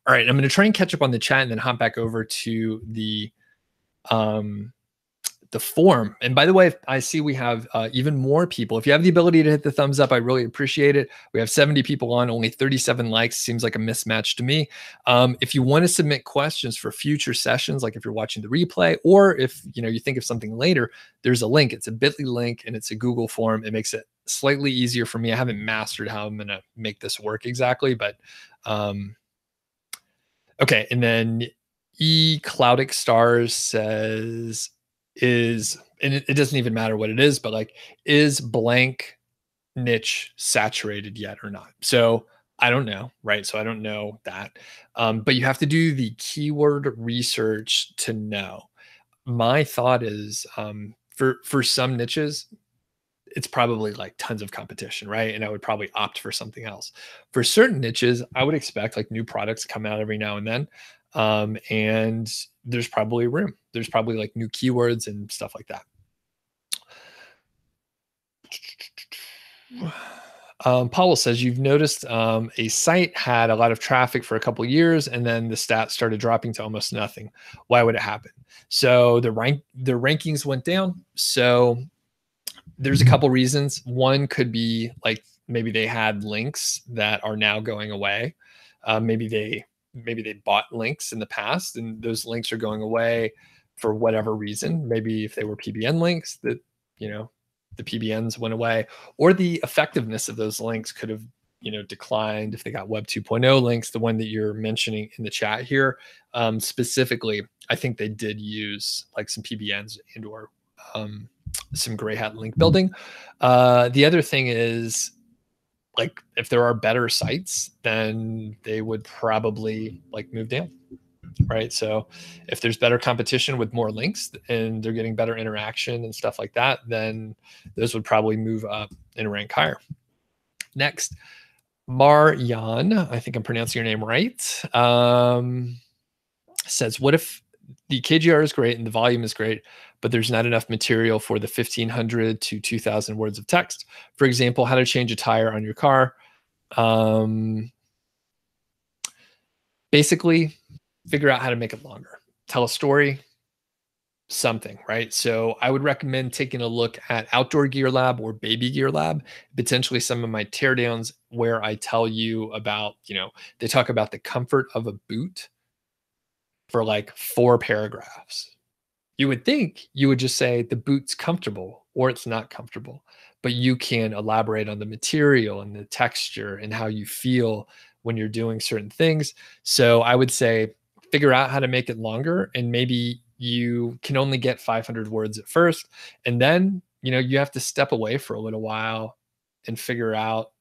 All right, I'm going to try and catch up on the chat and then hop back over to the form. And by the way, I see we have even more people. If you have the ability to hit the thumbs up, I really appreciate it. We have 70 people on, only 37 likes. Seems like a mismatch to me. If you want to submit questions for future sessions, like if you're watching the replay, or if you think of something later, there's a link. It's a bit.ly link and it's a Google form. It makes it slightly easier for me. I haven't mastered how I'm going to make this work exactly, but okay. And then Cloudic Stars says, and it doesn't even matter what it is, but like, is blank niche saturated yet or not? So I don't know, right? So I don't know that, but you have to do the keyword research to know. My thought is for some niches, it's probably like tons of competition, right? And I would probably opt for something else. For certain niches, I would expect like new products come out every now and then. And there's probably room. There's probably like new keywords and stuff like that. Paul says, you've noticed a site had a lot of traffic for a couple of years and then the stats started dropping to almost nothing. Why would it happen? So the rankings went down. So there's a couple reasons. One could be like maybe they had links that are now going away. Maybe they bought links in the past and those links are going away for whatever reason. Maybe if they were PBN links that, the PBNs went away, or the effectiveness of those links could have, declined if they got Web 2.0 links, the one that you're mentioning in the chat here. Specifically, I think they did use like some PBNs and or some gray hat link building. The other thing is, like, if there are better sites, then they would probably like move down, right? So if there's better competition with more links and they're getting better interaction and stuff like that, then those would probably move up and rank higher. Next, Marjan, I think I'm pronouncing your name right, says, what if the KGR is great and the volume is great, but there's not enough material for the 1,500 to 2,000 words of text? For example, how to change a tire on your car. Basically, figure out how to make it longer. Tell a story, something, right? So I would recommend taking a look at Outdoor Gear Lab or Baby Gear Lab, potentially some of my teardowns where I tell you about, they talk about the comfort of a boot for like 4 paragraphs. You would think you would just say the boot's comfortable or it's not comfortable, but you can elaborate on the material and the texture and how you feel when you're doing certain things. So I would say figure out how to make it longer, and maybe you can only get 500 words at first, and then, you have to step away for a little while and figure out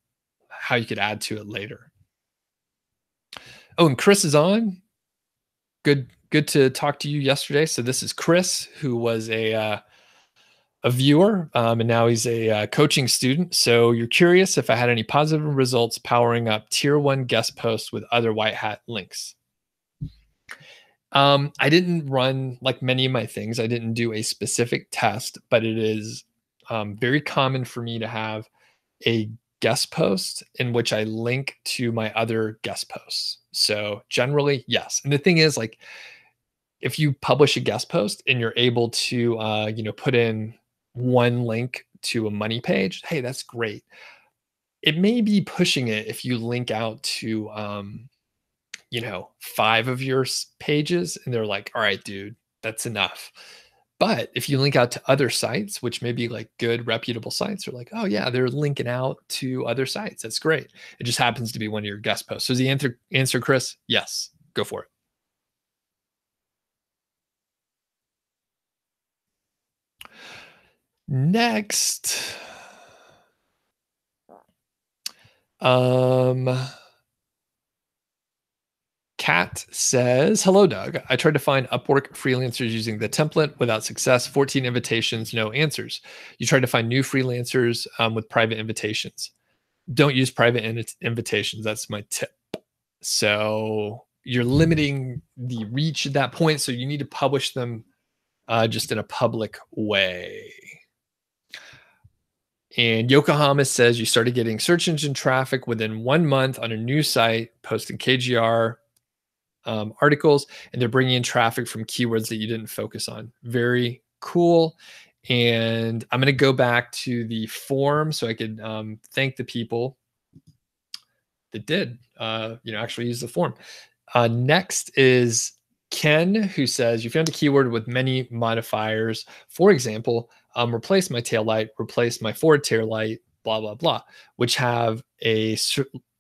how you could add to it later. Oh, and Chris is on. Good to talk to you yesterday. So this is Chris, who was a viewer, and now he's a coaching student. So you're curious if I had any positive results powering up tier 1 guest posts with other white hat links. I didn't run, like many of my things, I didn't do a specific test, but it is very common for me to have a guest post in which I link to my other guest posts. So generally, yes. And the thing is, like, if you publish a guest post and you're able to, put in one link to a money page, hey, that's great. It may be pushing it if you link out to, 5 of your pages and they're like, all right, dude, that's enough. But if you link out to other sites, which may be like good, reputable sites, they're like, oh, yeah, they're linking out to other sites. That's great. It just happens to be one of your guest posts. So is the answer, Chris? Yes, go for it. Next, Kat says, hello, Doug. I tried to find Upwork freelancers using the template without success. 14 invitations, no answers. You tried to find new freelancers with private invitations. Don't use private invitations. That's my tip. So you're limiting the reach at that point. So you need to publish them just in a public way. And Yokohama says you started getting search engine traffic within 1 month on a new site, posting KGR articles, and they're bringing in traffic from keywords that you didn't focus on. Very cool. And I'm going to go back to the form so I could thank the people that did, actually use the form. Next is Ken, who says you found a keyword with many modifiers. For example, replace my tail light, replace my forward tail light, blah, blah, blah, which have a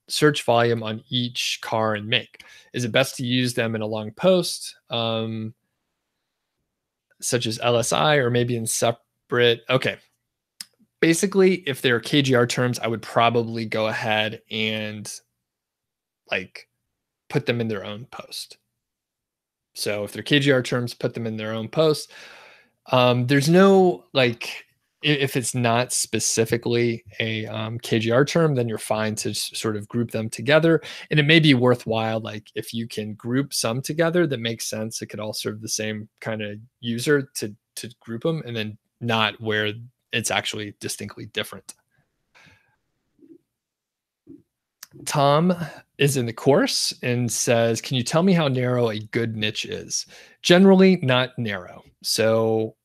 search volume on each car and make. Is it best to use them in a long post, such as LSI, or maybe in separate? Okay. Basically, if they're KGR terms, I would probably go ahead and like put them in their own post. So if they're KGR terms, put them in their own post. There's no, like, if it's not specifically a KGR term, then you're fine to sort of group them together. And it may be worthwhile, like if you can group some together that makes sense, it could all serve the same kind of user to group them, and then not where it's actually distinctly different. Tom is in the course and says, can you tell me how narrow a good niche is? Generally not narrow. So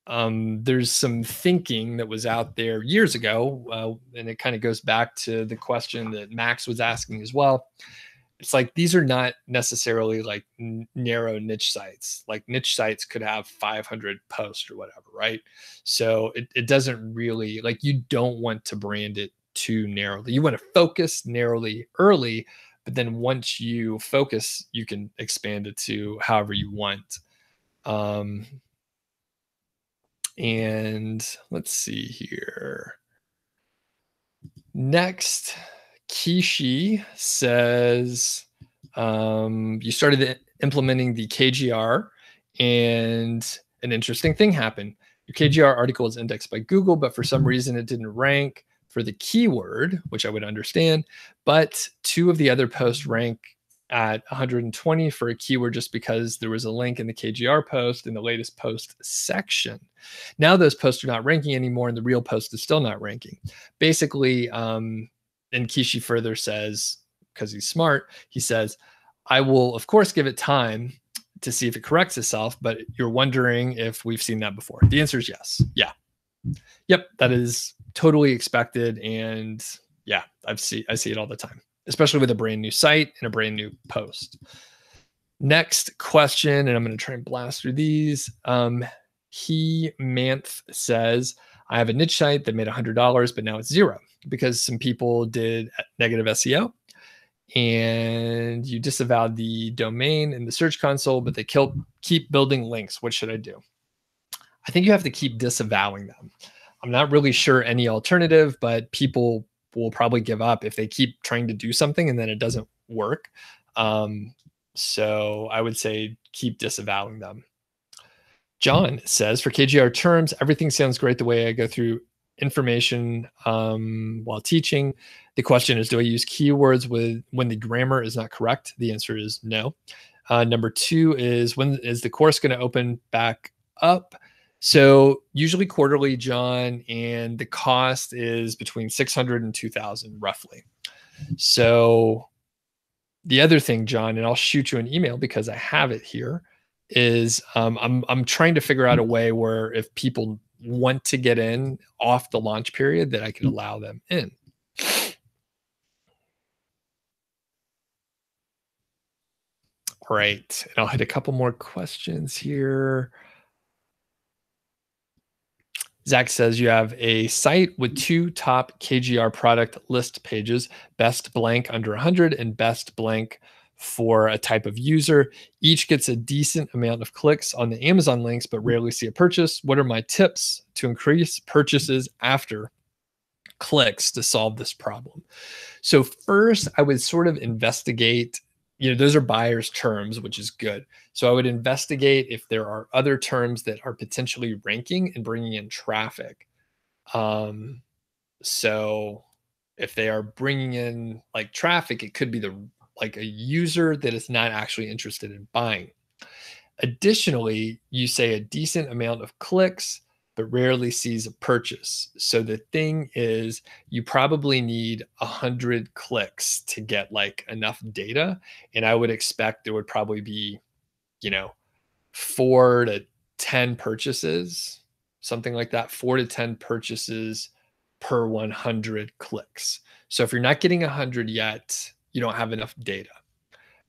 there's some thinking that was out there years ago, and it kind of goes back to the question that Max was asking as well. It's like, these are not necessarily like narrow niche sites. Like niche sites could have 500 posts or whatever, right? So it doesn't really, like, you don't want to brand it too narrowly. You want to focus narrowly early, but then once you focus, you can expand it to however you want. And let's see here. Next, Kishi says, you started implementing the KGR and an interesting thing happened. Your KGR article is indexed by Google, but for some reason it didn't rank for the keyword, which I would understand, but 2 of the other posts rank at 120 for a keyword just because there was a link in the KGR post in the latest post section. Now those posts are not ranking anymore, and the real post is still not ranking. Basically, and Kishi further says, because he's smart, he says, I will, of course, give it time to see if it corrects itself, but you're wondering if we've seen that before. The answer is yes. Yeah. Yep. That is totally expected. And yeah, I see it all the time, especially with a brand new site and a brand new post. Next question, and I'm going to try and blast through these. Manth says, I have a niche site that made $100, but now it's $0 because some people did negative SEO and you disavowed the domain in the search console, but they keep building links. What should I do? I think you have to keep disavowing them. I'm not really sure any alternative, but people will probably give up if they keep trying to do something and then it doesn't work. So I would say keep disavowing them. John says, for KGR terms, everything sounds great the way I go through information while teaching. The question is, do I use keywords when the grammar is not correct? The answer is no. Number 2 is, when is the course going to open back up? So usually quarterly, John, and the cost is between $600 and $2,000 roughly. So the other thing, John, and I'll shoot you an email because I have it here, is I'm trying to figure out a way where if people want to get in off the launch period, that I can allow them in. All right, and I'll hit a couple more questions here. Zach says, you have a site with 2 top KGR product list pages, best blank under 100 and best blank for a type of user. Each gets a decent amount of clicks on the Amazon links, but rarely see a purchase. What are my tips to increase purchases after clicks to solve this problem? So first, I would sort of investigate, those are buyer's terms, which is good. So I would investigate if there are other terms that are potentially ranking and bringing in traffic. So if they are bringing in like traffic, it could be like a user that is not actually interested in buying. Additionally, you say a decent amount of clicks, but rarely sees a purchase. So the thing is, you probably need 100 clicks to get like enough data. And I would expect there would probably be, 4 to 10 purchases, something like that, 4 to 10 purchases per 100 clicks. So if you're not getting 100 yet, you don't have enough data.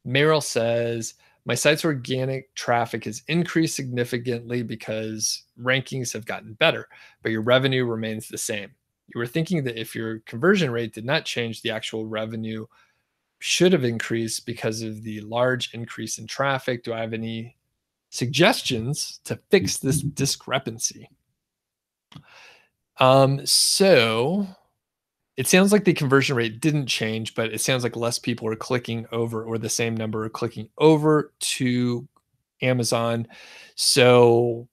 Meryl says, my site's organic traffic has increased significantly because rankings have gotten better, but your revenue remains the same. You were thinking that if your conversion rate did not change, the actual revenue should have increased because of the large increase in traffic. Do I have any suggestions to fix this discrepancy? So it sounds like the conversion rate didn't change, but it sounds like less people are clicking over, or the same number are clicking over to Amazon. So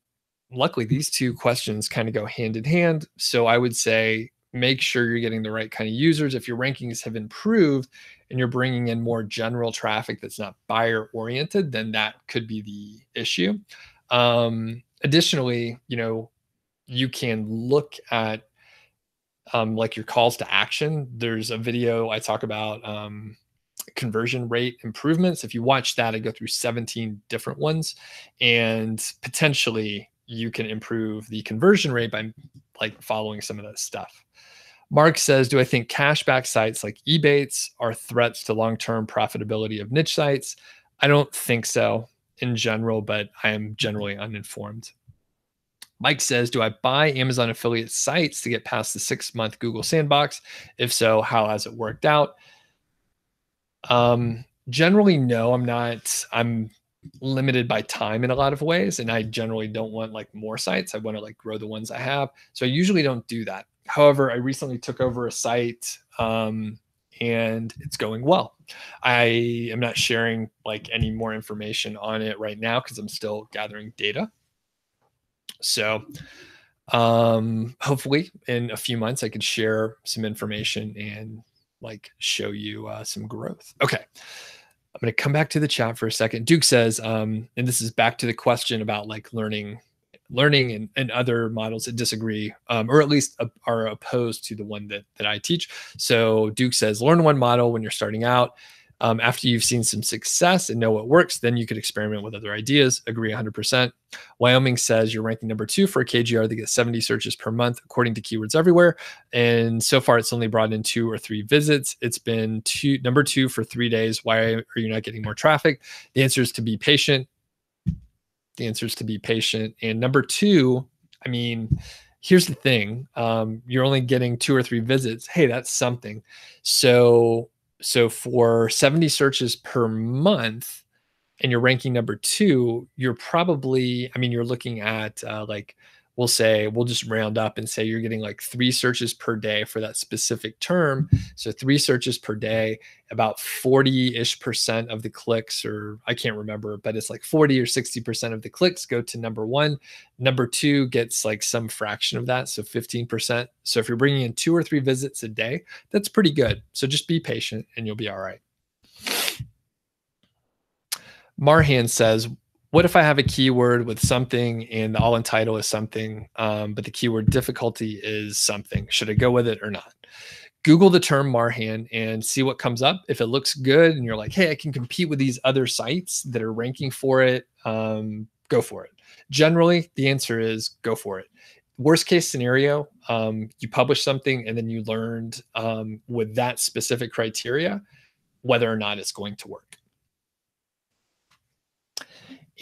luckily, these 2 questions kind of go hand in hand. So I would say, make sure you're getting the right kind of users. If your rankings have improved and you're bringing in more general traffic that's not buyer oriented, then that could be the issue. Additionally, you can look at like your calls to action. There's a video I talk about conversion rate improvements. If you watch that, I go through 17 different ones, and potentially you can improve the conversion rate by like following some of that stuff. Mark says, do I think cashback sites like Ebates are threats to long-term profitability of niche sites? I don't think so in general, but I am generally uninformed. Mike says, do I buy Amazon affiliate sites to get past the 6-month Google sandbox? If so, how has it worked out? Generally, no, I'm not. I'm limited by time in a lot of ways, and I generally don't want like more sites. I want to like grow the ones I have. So I usually don't do that. However, I recently took over a site and it's going well. I am not sharing like any more information on it right now because I'm still gathering data. So hopefully in a few months I could share some information and like show you some growth. Okay. I'm going to come back to the chat for a second. Duke says, and this is back to the question about like learning and other models that disagree, or at least are opposed to the one that I teach. So Duke says, learn one model when you're starting out. After you've seen some success and know what works, then you could experiment with other ideas. Agree 100%. Wyoming says you're ranking number 2 for a KGR that gets 70 searches per month, according to Keywords Everywhere. And so far, it's only brought in 2 or 3 visits. It's been number 2 for 3 days. Why are you not getting more traffic? The answer is to be patient. The answer is to be patient. And number 2, I mean, here's the thing. You're only getting 2 or 3 visits. Hey, that's something. So for 70 searches per month and you're ranking number 2, you're probably, I mean, you're looking at like, we'll just round up and say you're getting like 3 searches per day for that specific term. So 3 searches per day, about 40-ish% of the clicks, or I can't remember, but it's like 40 or 60% of the clicks go to number 1. Number 2 gets like some fraction of that, so 15%. So if you're bringing in 2 or 3 visits a day, that's pretty good. So just be patient and you'll be all right. Marhan says, what if I have a keyword with something and the all-in title is something, but the keyword difficulty is something? Should I go with it or not? Google the term Marhan and see what comes up. If it looks good and you're like, hey, I can compete with these other sites that are ranking for it, go for it. Generally, the answer is go for it. Worst case scenario, you publish something and then you learned with that specific criteria whether or not it's going to work.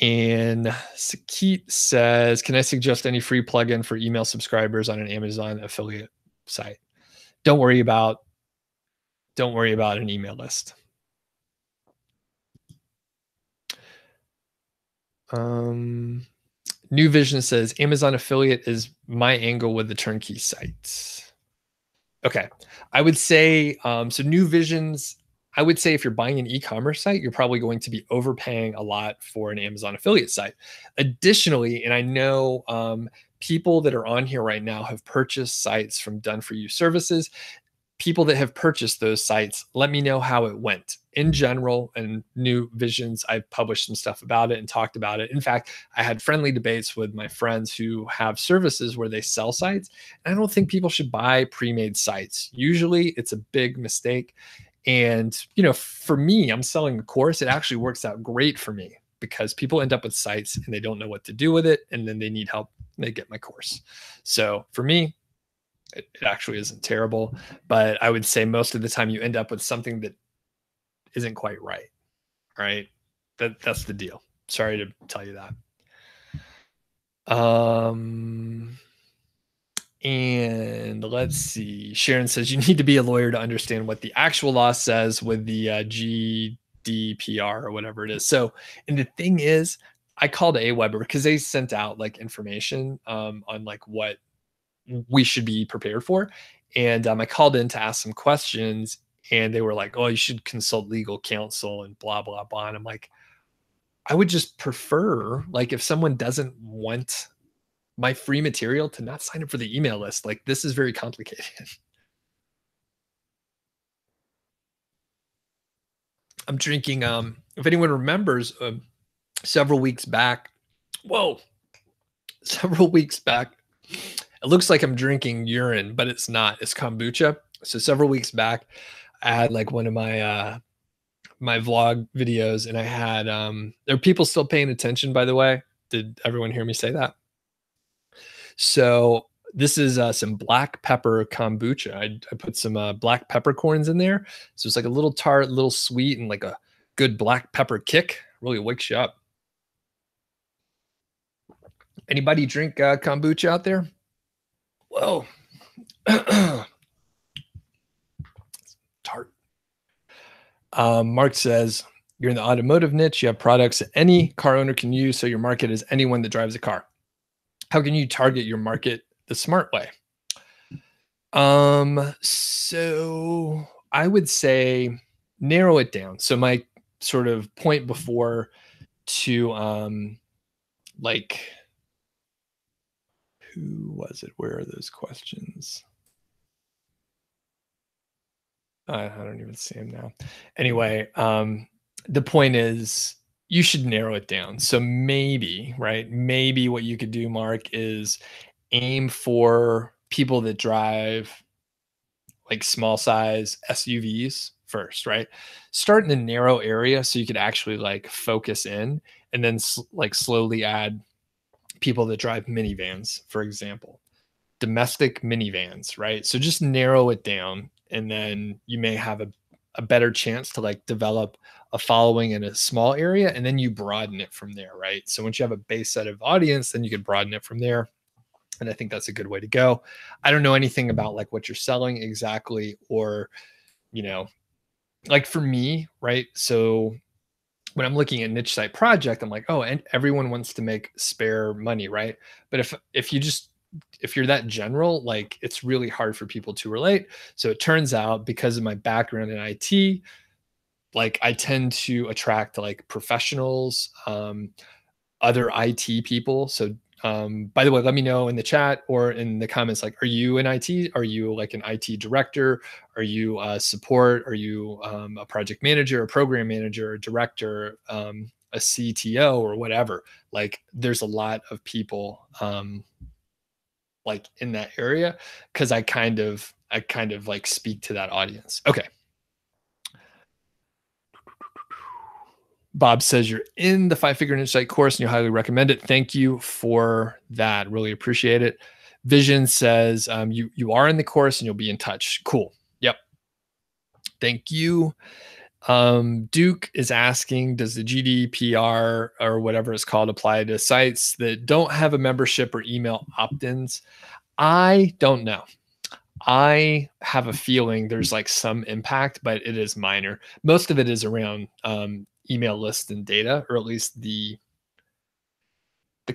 And Sakit says, can I suggest any free plugin for email subscribers on an Amazon affiliate site? Don't worry about an email list. New Vision says, Amazon affiliate is my angle with the turnkey sites. Okay. I would say, so New Vision's, I would say if you're buying an e-commerce site, you're probably going to be overpaying a lot for an Amazon affiliate site. Additionally, and I know people that are on here right now have purchased sites from Done For You services. People that have purchased those sites, let me know how it went. In general, and New Visions, I've published some stuff about it and talked about it. In fact, I had friendly debates with my friends who have services where they sell sites. And I don't think people should buy pre-made sites. Usually it's a big mistake. And, you know, for me, I'm selling a course. It actually works out great for me because people end up with sites and they don't know what to do with it. And then they need help and they get my course. So for me, it actually isn't terrible, but I would say most of the time you end up with something that isn't quite right. Right. That's the deal. Sorry to tell you that. And let's see. Sharon says you need to be a lawyer to understand what the actual law says with the GDPR or whatever it is. So, and the thing is, I called Aweber because they sent out like information on like what we should be prepared for. And I called in to ask some questions and they were like, oh, you should consult legal counsel and blah, blah, blah. And I'm like, I would just prefer, like, if someone doesn't want my free material to not sign up for the email list. Like, this is very complicated. I'm drinking, if anyone remembers, several weeks back, several weeks back, it looks like I'm drinking urine, but it's not. It's kombucha. So several weeks back, I had like one of my my vlog videos, and I had there are people still paying attention, by the way. Did everyone hear me say that? So this is some black pepper kombucha. I put some black peppercorns in there. So it's like a little tart, a little sweet, and like a good black pepper kick. Really wakes you up. Anybody drink kombucha out there? Whoa. Tart. Mark says, you're in the automotive niche. You have products that any car owner can use. So your market is anyone that drives a car. How can you target your market the smart way? So I would say narrow it down. So my sort of point before to like, who was it? Where are those questions? I don't even see him now. Anyway, the point is you should narrow it down. So maybe, right? Maybe what you could do, Mark, is aim for people that drive like small size SUVs first, right? Start in a narrow area so you could actually like focus in, and then like slowly add people that drive minivans, for example, domestic minivans, right? So just narrow it down, and then you may have a better chance to like develop a following in a small area, and then you broaden it from there, right? So once you have a base set of audience, then you can broaden it from there. And I think that's a good way to go. I don't know anything about like what you're selling exactly, or, you know, like for me, right? So when I'm looking at niche site project, I'm like, oh, and everyone wants to make spare money, right? But if you're that general, like it's really hard for people to relate. So it turns out, because of my background in IT, like I tend to attract like professionals, other IT people. So by the way, let me know in the chat or in the comments, like, are you in IT? Are you like an IT director? Are you support? Are you a project manager, a program manager, a director, a CTO, or whatever? Like, there's a lot of people like in that area, because I kind of like speak to that audience. Okay. Bob says you're in the 5-figure niche site course and you highly recommend it. Thank you for that. Really appreciate it. Vision says you are in the course and you'll be in touch. Cool. Yep. Thank you. Duke is asking, does the GDPR or whatever it's called apply to sites that don't have a membership or email opt-ins? I don't know. I have a feeling there's like some impact, but it is minor. Most of it is around email list and data, or at least the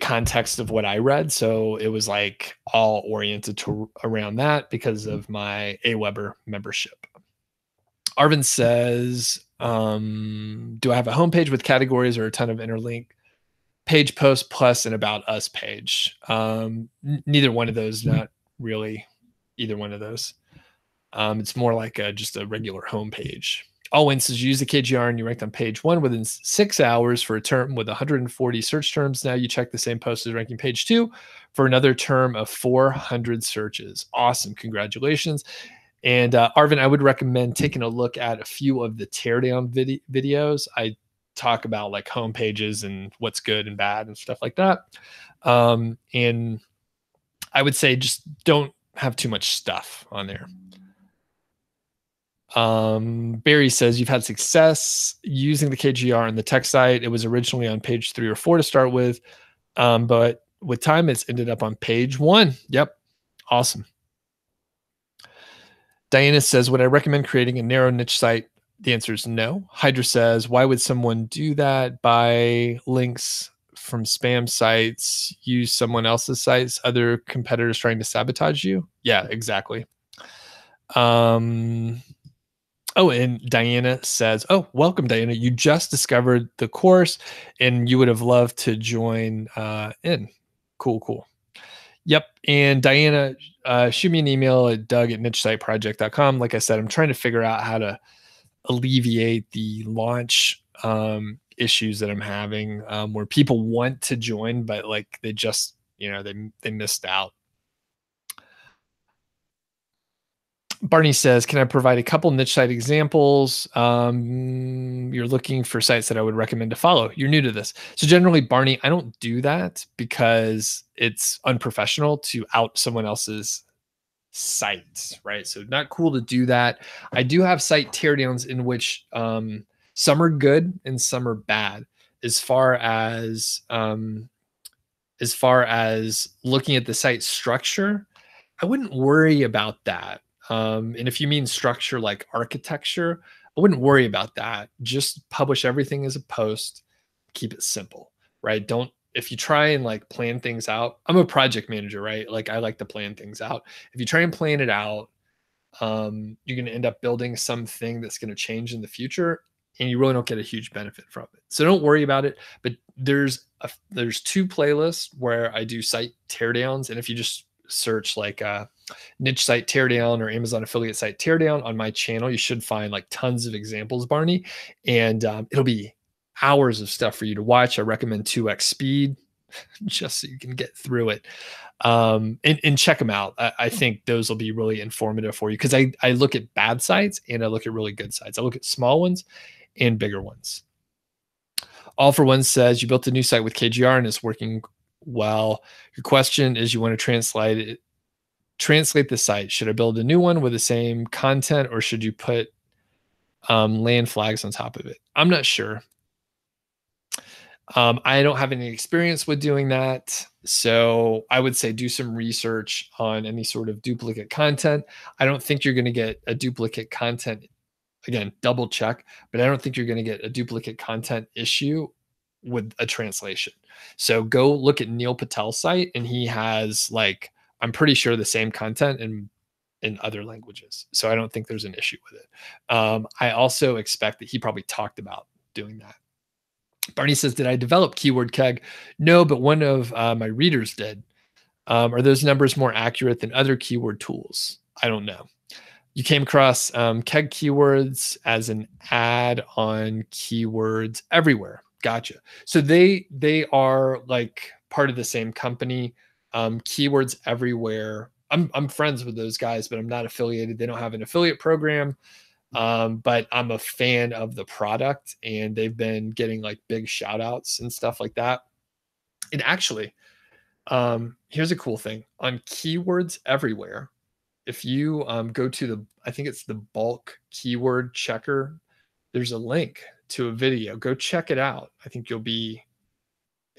context of what I read. So it was like all oriented to around that because of my Aweber membership. Arvin says, do I have a homepage with categories or a ton of interlink? Page post plus an about us page. Neither one of those, not really either one of those. It's more like just a regular homepage. Always says, use the KGR and you ranked on page 1 within 6 hours for a term with 140 search terms. Now you check the same post as ranking page 2 for another term of 400 searches. Awesome. Congratulations. And Arvin, I would recommend taking a look at a few of the teardown videos. I talk about like home pages and what's good and bad and stuff like that. And I would say just don't have too much stuff on there. Barry says you've had success using the KGR on the tech site. It was originally on page 3 or 4 to start with, but with time it's ended up on page 1. Yep. Awesome. Diana says, would I recommend creating a narrow niche site? The answer is no. Hydra says, why would someone do that? Buy links from spam sites, use someone else's sites, other competitors trying to sabotage you? Yeah, exactly. Oh, and Diana says, oh, welcome, Diana. You just discovered the course and you would have loved to join in. Cool. Yep. And Diana, shoot me an email at doug@nichesiteproject.com. Like I said, I'm trying to figure out how to alleviate the launch issues that I'm having, where people want to join, but like they just, they missed out. Barney says, can I provide a couple niche site examples? You're looking for sites that I would recommend to follow. You're new to this. So generally, Barney, I don't do that because it's unprofessional to out someone else's site, right? So not cool to do that. I do have site teardowns in which some are good and some are bad. As far as looking at the site structure, I wouldn't worry about that. And if you mean structure like architecture, I wouldn't worry about that. Just publish everything as a post, keep it simple, right? If you try and like plan things out, I'm a project manager, right? Like I like to plan things out. If you try and plan it out, you're going to end up building something that's going to change in the future and you really don't get a huge benefit from it. So don't worry about it. But there's 2 playlists where I do site teardowns. And if you just search like niche site teardown or Amazon affiliate site teardown on my channel, you should find like tons of examples, Barney, and it'll be hours of stuff for you to watch. I recommend 2x speed. just so you can get through it. And check them out. I think those will be really informative for you, because I look at bad sites and I look at really good sites. I look at small ones and bigger ones. All for One says, you built a new site with KGR and it's working well. Your question is, you want to translate the site. Should I build a new one with the same content, or should you put land flags on top of it? I'm not sure. I don't have any experience with doing that. So I would say do some research on any sort of duplicate content. I don't think you're going to get a duplicate content. Again, double check, but I don't think you're going to get a duplicate content issue with a translation. So go look at Neil Patel's site, and he has, like, I'm pretty sure the same content in other languages. So I don't think there's an issue with it. I also expect that he probably talked about doing that. Barney says, did I develop Keyword Keg? No, but one of my readers did. Are those numbers more accurate than other keyword tools? I don't know. You came across Keg keywords as an ad on Keywords Everywhere. Gotcha. So they are like part of the same company. Keywords Everywhere. I'm friends with those guys, but I'm not affiliated. They don't have an affiliate program. But I'm a fan of the product, and they've been getting like big shout outs and stuff like that. And actually, here's a cool thing on Keywords Everywhere. If you go to I think it's the bulk keyword checker, there's a link to a video. Go check it out. I think you'll be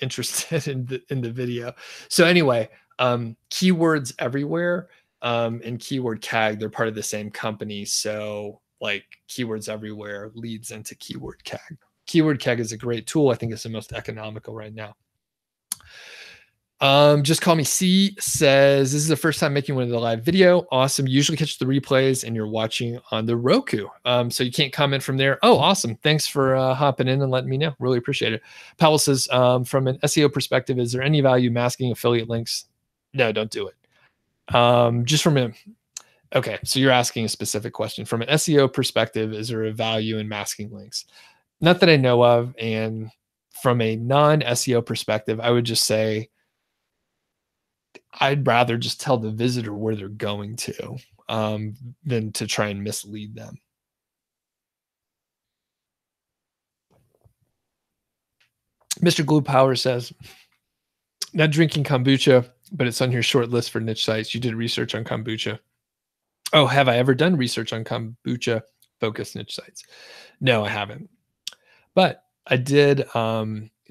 interested in the video. So anyway, Keywords Everywhere and Keyword Keg, they're part of the same company. So like Keywords Everywhere leads into Keyword Keg. Keyword Keg is a great tool. I think it's the most economical right now. Just Call Me C says, this is the first time making one of the live video. Awesome. You usually catch the replays and you're watching on the Roku. So you can't comment from there. Oh, awesome. Thanks for hopping in and letting me know. Really appreciate it. Powell says, from an SEO perspective, is there any value masking affiliate links? No, don't do it. Just from a, okay. So you're asking a specific question. From an SEO perspective, is there a value in masking links? Not that I know of. And from a non-SEO perspective, I would just say, I'd rather just tell the visitor where they're going to than to try and mislead them. Mr. Glue Power says, not drinking kombucha, but it's on your short list for niche sites. You did research on kombucha. Oh, have I ever done research on kombucha focused niche sites? No, I haven't. But I did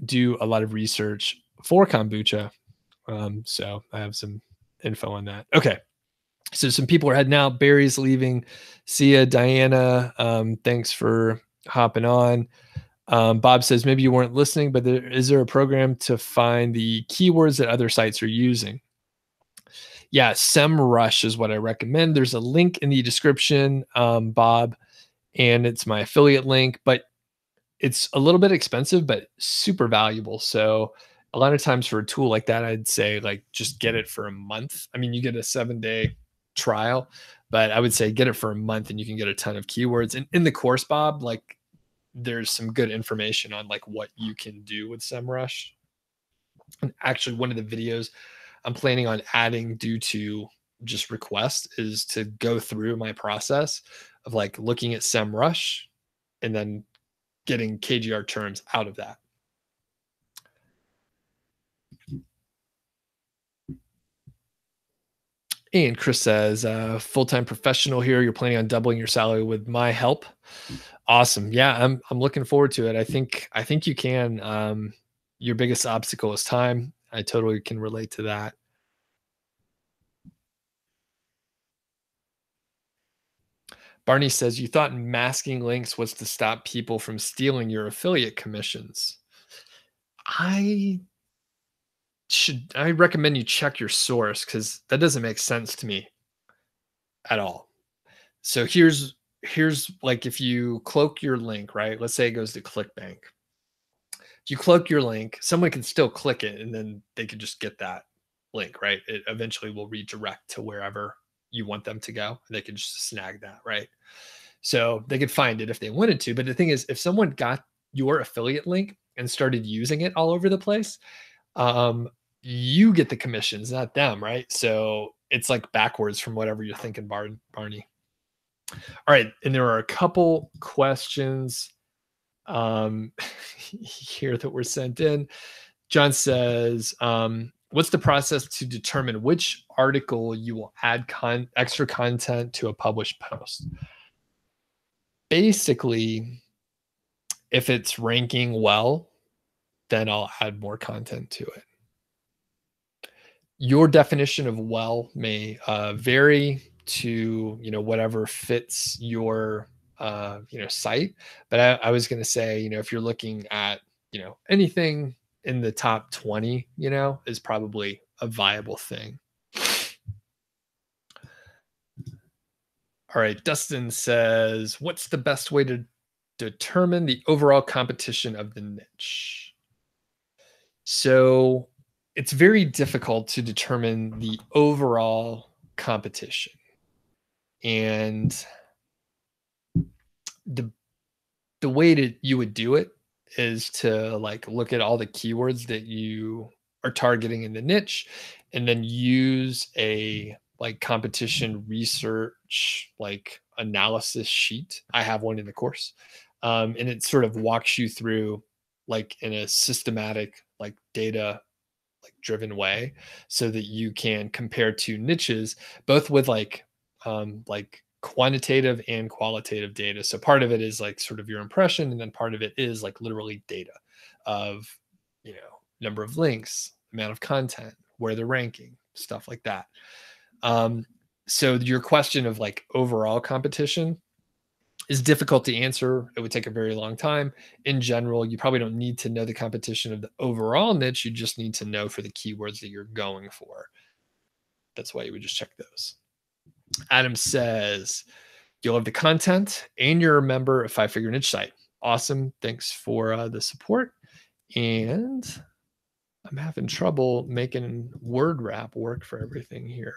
do a lot of research for kombucha. So I have some info on that. Okay. So some people are heading out. Barry's leaving. See ya, Diana. Thanks for hopping on. Bob says, maybe you weren't listening, but is there a program to find the keywords that other sites are using? Yeah, SEMrush is what I recommend. There's a link in the description, Bob, and it's my affiliate link, but it's a little bit expensive, but super valuable. So a lot of times for a tool like that, I'd say like just get it for a month. I mean, you get a 7-day trial, but I would say get it for a month and you can get a ton of keywords. And in the course, Bob, like there's some good information on like what you can do with SEMrush. And actually one of the videos I'm planning on adding due to just request is to go through my process of like looking at SEMrush and then getting KGR terms out of that. And Chris says, full-time professional here. You're planning on doubling your salary with my help. Awesome. Yeah, I'm looking forward to it. I think you can. Your biggest obstacle is time. I totally can relate to that. Barney says, you thought masking links was to stop people from stealing your affiliate commissions. I recommend you check your source, because that doesn't make sense to me at all. So here's like, if you cloak your link, right? Let's say it goes to ClickBank. If you cloak your link, someone can still click it and then they could just get that link, right? It eventually will redirect to wherever you want them to go. They can just snag that, right? So they could find it if they wanted to. But the thing is, if someone got your affiliate link and started using it all over the place, um, you get the commissions, not them, right? So it's like backwards from whatever you're thinking, Barney. All right, and there are a couple questions um, here that were sent in. John says, what's the process to determine which article you will add extra content to a published post? Basically, if it's ranking well, then I'll add more content to it. Your definition of well may vary to whatever fits your site. But I was going to say, if you're looking at anything in the top 20, is probably a viable thing. All right, Dustin says, what's the best way to determine the overall competition of the niche? So it's very difficult to determine the overall competition. And the way that you would do it is to like look at all the keywords that you are targeting in the niche and then use a like competition research like analysis sheet. I have one in the course. And it sort of walks you through like in a systematic like data like driven way so that you can compare two niches both with like quantitative and qualitative data. So part of it is like sort of your impression, and then part of it is like literally data of number of links, amount of content, where they're ranking, stuff like that. So your question of like overall competition is difficult to answer. It would take a very long time. In general, you probably don't need to know the competition of the overall niche. You just need to know for the keywords that you're going for. That's why you would just check those. Adam says, you'll have the content and you're a member of 5-Figure Niche Site. Awesome. Thanks for the support. And I'm having trouble making word wrap work for everything here.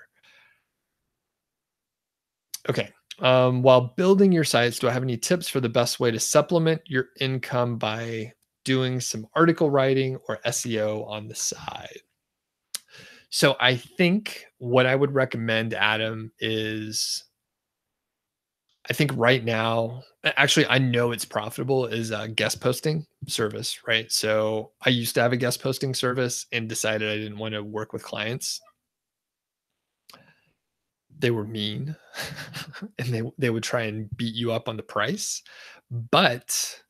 Okay. While building your sites, do I have any tips for the best way to supplement your income by doing some article writing or SEO on the side? So I think what I would recommend, Adam, is I think right now, actually, I know it's profitable is a guest posting service, right? So I used to have a guest posting service and decided I didn't want to work with clients. They were mean and they would try and beat you up on the price, but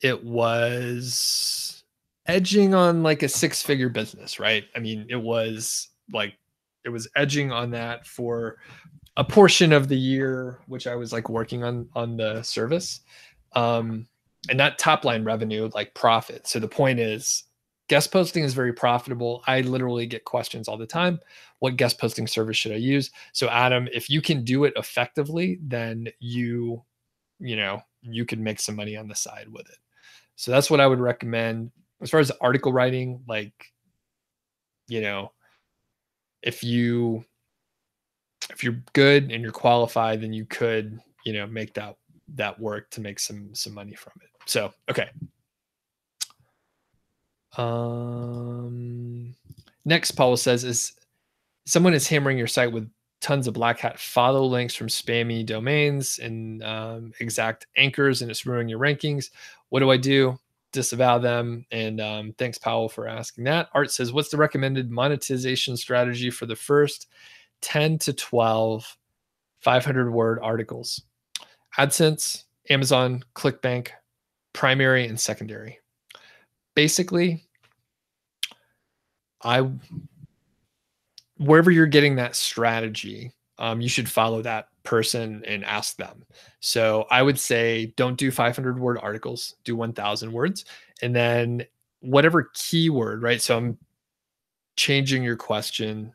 it was edging on like a 6-figure business, right? I mean, it was edging on that for a portion of the year, which I was like working on the service. And not top line revenue, like profit. So the point is guest posting is very profitable. I literally get questions all the time. What guest posting service should I use? So Adam, if you can do it effectively, then you can make some money on the side with it. So that's what I would recommend. As far as article writing, like, if you're good and you're qualified, then you could, make that work to make some money from it. So, okay. Next, Paul says, is someone is hammering your site with tons of black hat follow links from spammy domains and exact anchors, and it's ruining your rankings. What do I do? Disavow them. And thanks, Powell, for asking that. Art says, what's the recommended monetization strategy for the first 10 to 12 500-word articles? AdSense, Amazon, ClickBank, primary and secondary. Basically, wherever you're getting that strategy, you should follow that person and ask them. So I would say don't do 500-word articles, do 1,000 words. And then whatever keyword, right? So I'm changing your question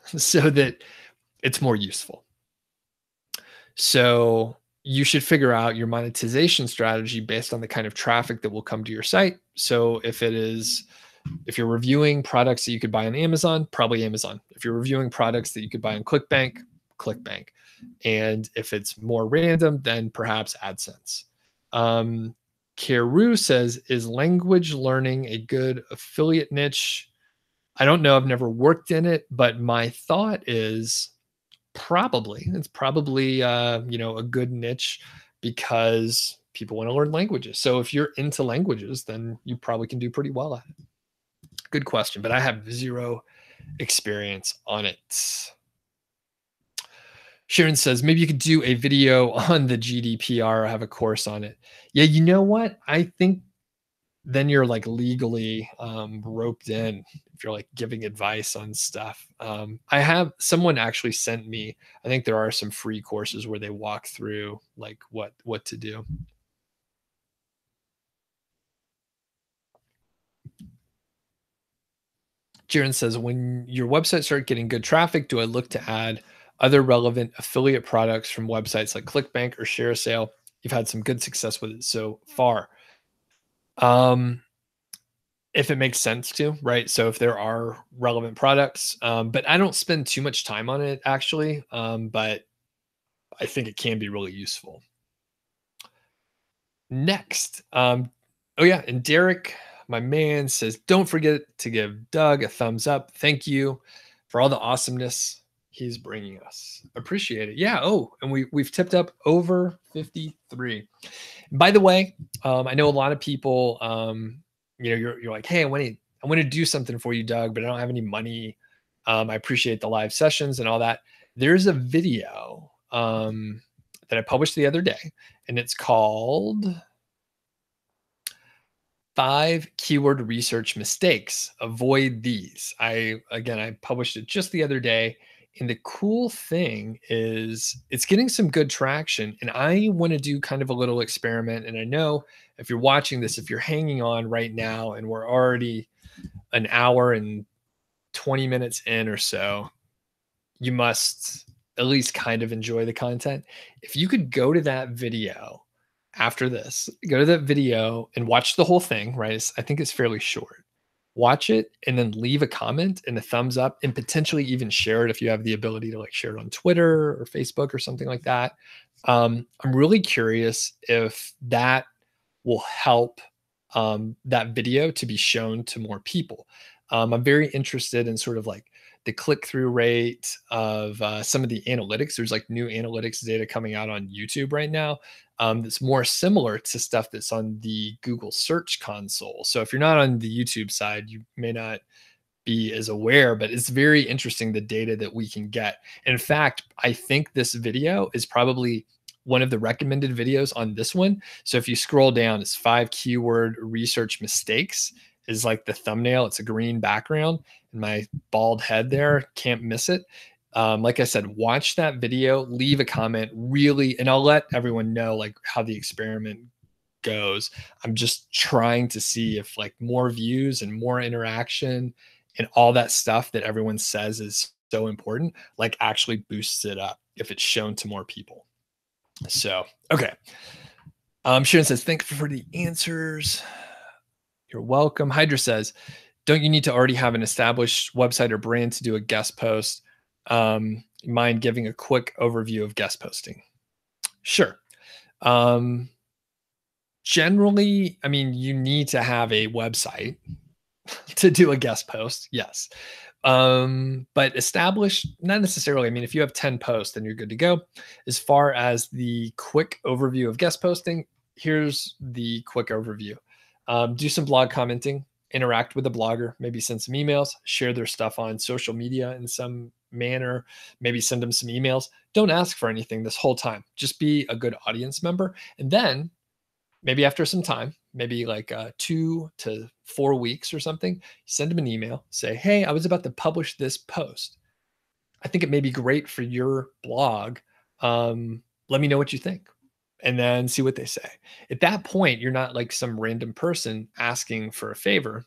so that it's more useful. So you should figure out your monetization strategy based on the kind of traffic that will come to your site. So if you're reviewing products that you could buy on Amazon, probably Amazon. If you're reviewing products that you could buy on ClickBank, ClickBank. And if it's more random, then perhaps AdSense. Keru says, is language learning a good affiliate niche? I don't know. I've never worked in it, but my thought is probably. It's probably a good niche because people want to learn languages. So if you're into languages, then you probably can do pretty well at it. Good question, but I have zero experience on it. Sharon says, maybe you could do a video on the GDPR or have a course on it. Yeah, you know what? I think then you're like legally roped in if you're like giving advice on stuff. I have someone actually sent me, I think there are some free courses where they walk through like what to do. Jaren says, when your website start getting good traffic, do I look to add other relevant affiliate products from websites like ClickBank or ShareSale? You've had some good success with it so far. If it makes sense to, right? So if there are relevant products, but I don't spend too much time on it actually. But I think it can be really useful. Next, oh yeah, and Derek, my man, says, don't forget to give Doug a thumbs up. Thank you for all the awesomeness he's bringing us. Appreciate it. Yeah. Oh, and we've tipped up over 53. By the way, I know a lot of people, you're like, hey, I want to do something for you, Doug, but I don't have any money. I appreciate the live sessions and all that. There's a video that I published the other day, and it's called 5 Keyword Research Mistakes. Avoid these. I published it just the other day. And the cool thing is it's getting some good traction. And I want to do kind of a little experiment. And I know if you're watching this, if you're hanging on right now and we're already an hour and 20 minutes in or so, you must at least kind of enjoy the content. If you could go to that video after this, go to that video and watch the whole thing, right? I think it's fairly short. Watch it and then leave a comment and a thumbs up and potentially even share it if you have the ability to like share it on Twitter or Facebook or something like that. I'm really curious if that will help that video to be shown to more people. I'm very interested in sort of like the click-through rate of some of the analytics. There's like new analytics data coming out on YouTube right now that's more similar to stuff that's on the Google Search Console. So if you're not on the YouTube side, you may not be as aware, but it's very interesting the data that we can get. In fact, I think this video is probably one of the recommended videos on this one. So if you scroll down, it's 5 keyword research mistakes is like the thumbnail. It's a green background and my bald head there. Can't miss it. Like I said, watch that video, leave a comment really, and I'll let everyone know like how the experiment goes. I'm just trying to see if like more views and more interaction and all that stuff that everyone says is so important, like actually boosts it up if it's shown to more people. So, okay. Sharon says, thanks for the answers. You're welcome. Hydra says, don't you need to already have an established website or brand to do a guest post? Mind giving a quick overview of guest posting? Sure. Generally, I mean, you need to have a website to do a guest post. Yes. But established, not necessarily. I mean, if you have 10 posts, then you're good to go. As far as the quick overview of guest posting, here's the quick overview. Do some blog commenting, interact with the blogger, maybe send some emails, share their stuff on social media in some manner, maybe send them some emails. Don't ask for anything this whole time. Just be a good audience member. And then maybe after some time, maybe like 2 to 4 weeks or something, send them an email, say, hey, I was about to publish this post. I think it may be great for your blog. Let me know what you think. And then see what they say. At that point, you're not like some random person asking for a favor.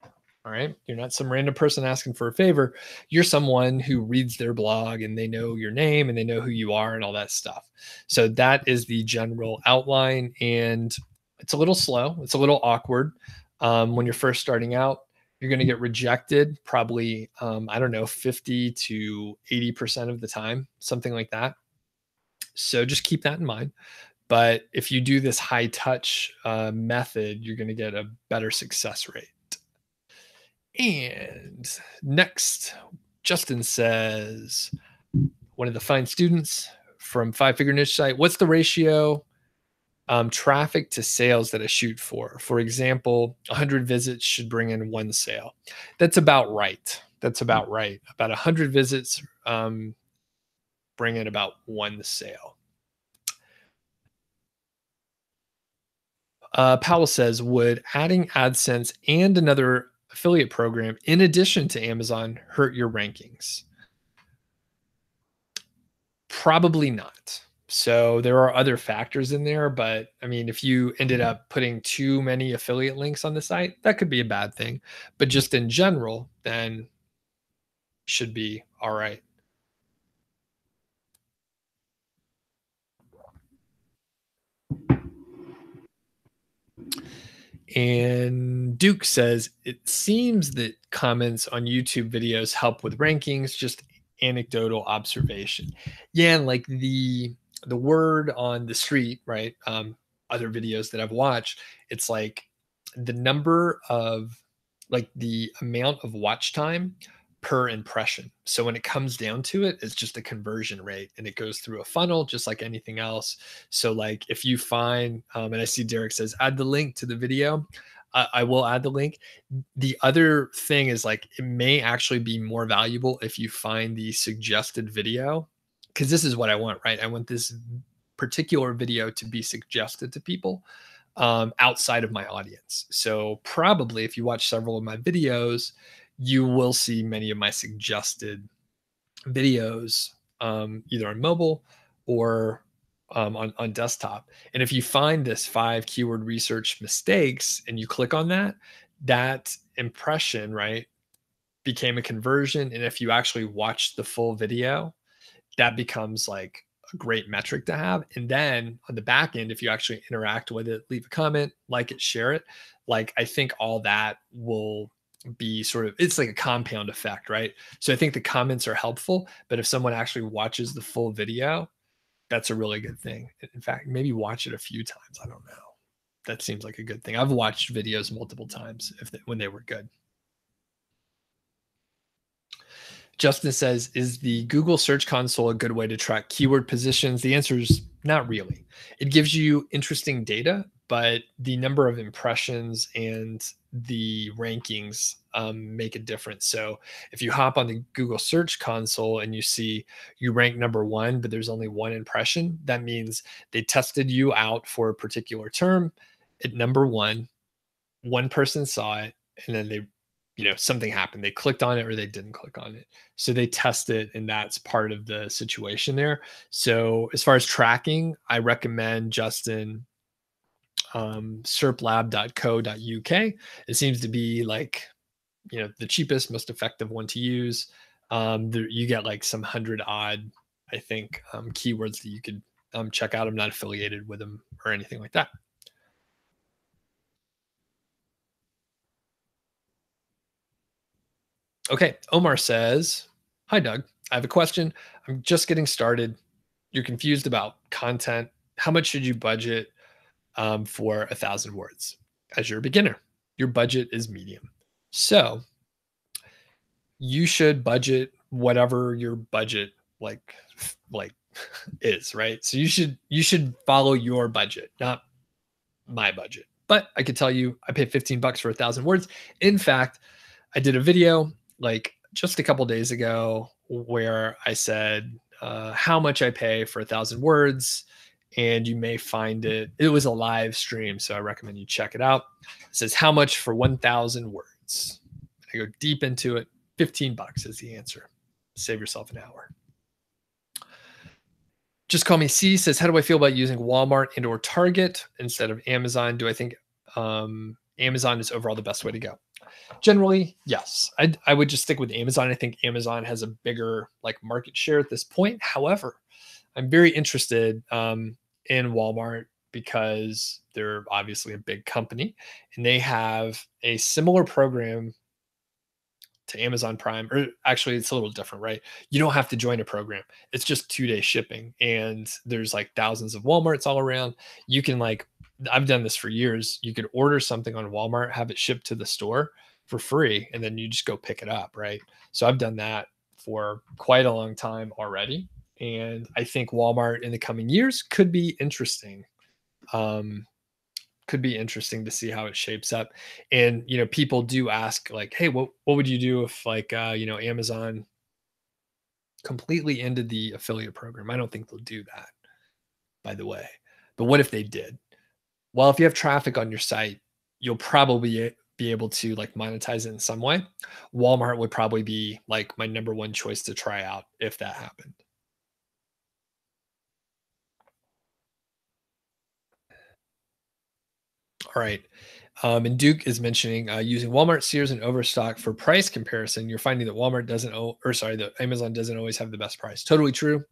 All right. You're not some random person asking for a favor. You're someone who reads their blog and they know your name and they know who you are and all that stuff. So that is the general outline. And it's a little slow. It's a little awkward. When you're first starting out, you're going to get rejected probably, I don't know, 50 to 80% of the time, something like that. So just keep that in mind. But if you do this high touch method, you're going to get a better success rate. And next, Justin says, one of the fine students from Five Figure Niche Site, what's the ratio traffic to sales that I shoot for? For example, 100 visits should bring in one sale. That's about right. That's about right. About 100 visits bring in about one sale. Powell says, would adding AdSense and another affiliate program in addition to Amazon hurt your rankings? Probably not. So there are other factors in there, but I mean, if you ended up putting too many affiliate links on the site, that could be a bad thing. But just in general, then should be all right. And Duke says, it seems that comments on YouTube videos help with rankings, just anecdotal observation. Yeah, and like the word on the street, right? Other videos that I've watched, it's like the number of like the amount of watch time per impression. So when it comes down to it, it's just a conversion rate and it goes through a funnel just like anything else. So like if you find, and I see Derek says, add the link to the video. I will add the link. The other thing is like it may actually be more valuable if you find the suggested video, because this is what I want, right? I want this particular video to be suggested to people outside of my audience. So probably if you watch several of my videos, you will see many of my suggested videos either on mobile or on desktop. And if you find this 5 keyword research mistakes and you click on that, that impression, right, became a conversion. And if you actually watch the full video, that becomes like a great metric to have. And then on the back end, if you actually interact with it, leave a comment, like it, share it, like I think all that will be sort of, it's like a compound effect, right? So I think the comments are helpful, but if someone actually watches the full video, that's a really good thing. In fact, maybe watch it a few times. I don't know. That seems like a good thing. I've watched videos multiple times when they were good. Justin says, is the Google Search Console a good way to track keyword positions? The answer is not really. It gives you interesting data, but the number of impressions and the rankings make a difference. So if you hop on the Google Search Console and you see you rank number one, but there's only one impression, that means they tested you out for a particular term at number one person saw it, and then they, something happened. They clicked on it or they didn't click on it. So they test it, and that's part of the situation there. So as far as tracking, I recommend Justin serplab.co.uk. It seems to be like, the cheapest, most effective one to use. You get like some 100 odd, I think, keywords that you could check out. I'm not affiliated with them or anything like that. Okay. Omar says, hi, Doug. I have a question. I'm just getting started. You're confused about content. How much should you budget for 1,000 words? As you're a beginner, your budget is medium. So you should budget whatever your budget like is, right? So you should follow your budget, not my budget. But I could tell you I paid $15 for 1,000 words. In fact, I did a video like just a couple days ago where I said how much I pay for 1,000 words, and you may find it. It was a live stream, so I recommend you check it out. It says how much for 1,000 words. I go deep into it. $15 is the answer. Save yourself an hour. Just Call Me C says, how do I feel about using Walmart and or Target instead of Amazon? Do I think Amazon is overall the best way to go? Generally, yes. I would just stick with Amazon. I think Amazon has a bigger like market share at this point. However, I'm very interested in Walmart because they're obviously a big company and they have a similar program to Amazon Prime, or actually it's a little different, right? You don't have to join a program. It's just 2-day shipping, and there's like thousands of Walmarts all around. You can like, I've done this for years. You could order something on Walmart, have it shipped to the store for free, and then you just go pick it up, right? So I've done that for quite a long time already. And I think Walmart in the coming years could be interesting. Um, could be interesting to see how it shapes up. And people do ask like, hey, what would you do if like Amazon completely ended the affiliate program? I don't think they'll do that, by the way. But what if they did? Well, if you have traffic on your site, you'll probably be able to like monetize it in some way. Walmart would probably be like my number one choice to try out if that happened. All right. And Duke is mentioning using Walmart, Sears, and Overstock for price comparison. You're finding that Walmart doesn't, or sorry, that Amazon doesn't always have the best price. Totally true.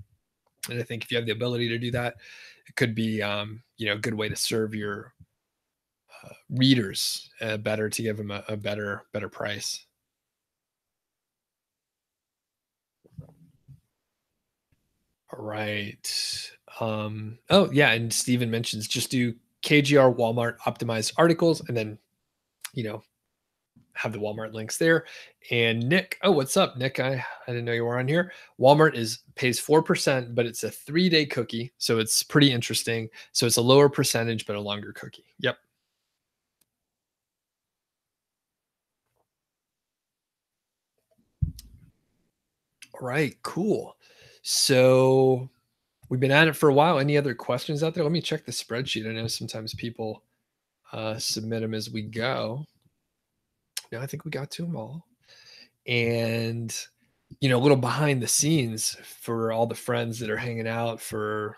And I think if you have the ability to do that, it could be, a good way to serve your readers better, to give them a better price. All right. Oh yeah, and Steven mentions just do KGR Walmart optimized articles, and then you know have the Walmart links there. And Nick, oh, what's up, Nick? I didn't know you were on here. Walmart pays 4%, but it's a 3-day cookie, so it's pretty interesting. So it's a lower percentage, but a longer cookie. Yep. All right, cool. So we've been at it for a while. Any other questions out there? Let me check the spreadsheet. I know sometimes people submit them as we go. No, I think we got to them all. And a little behind the scenes for all the friends that are hanging out for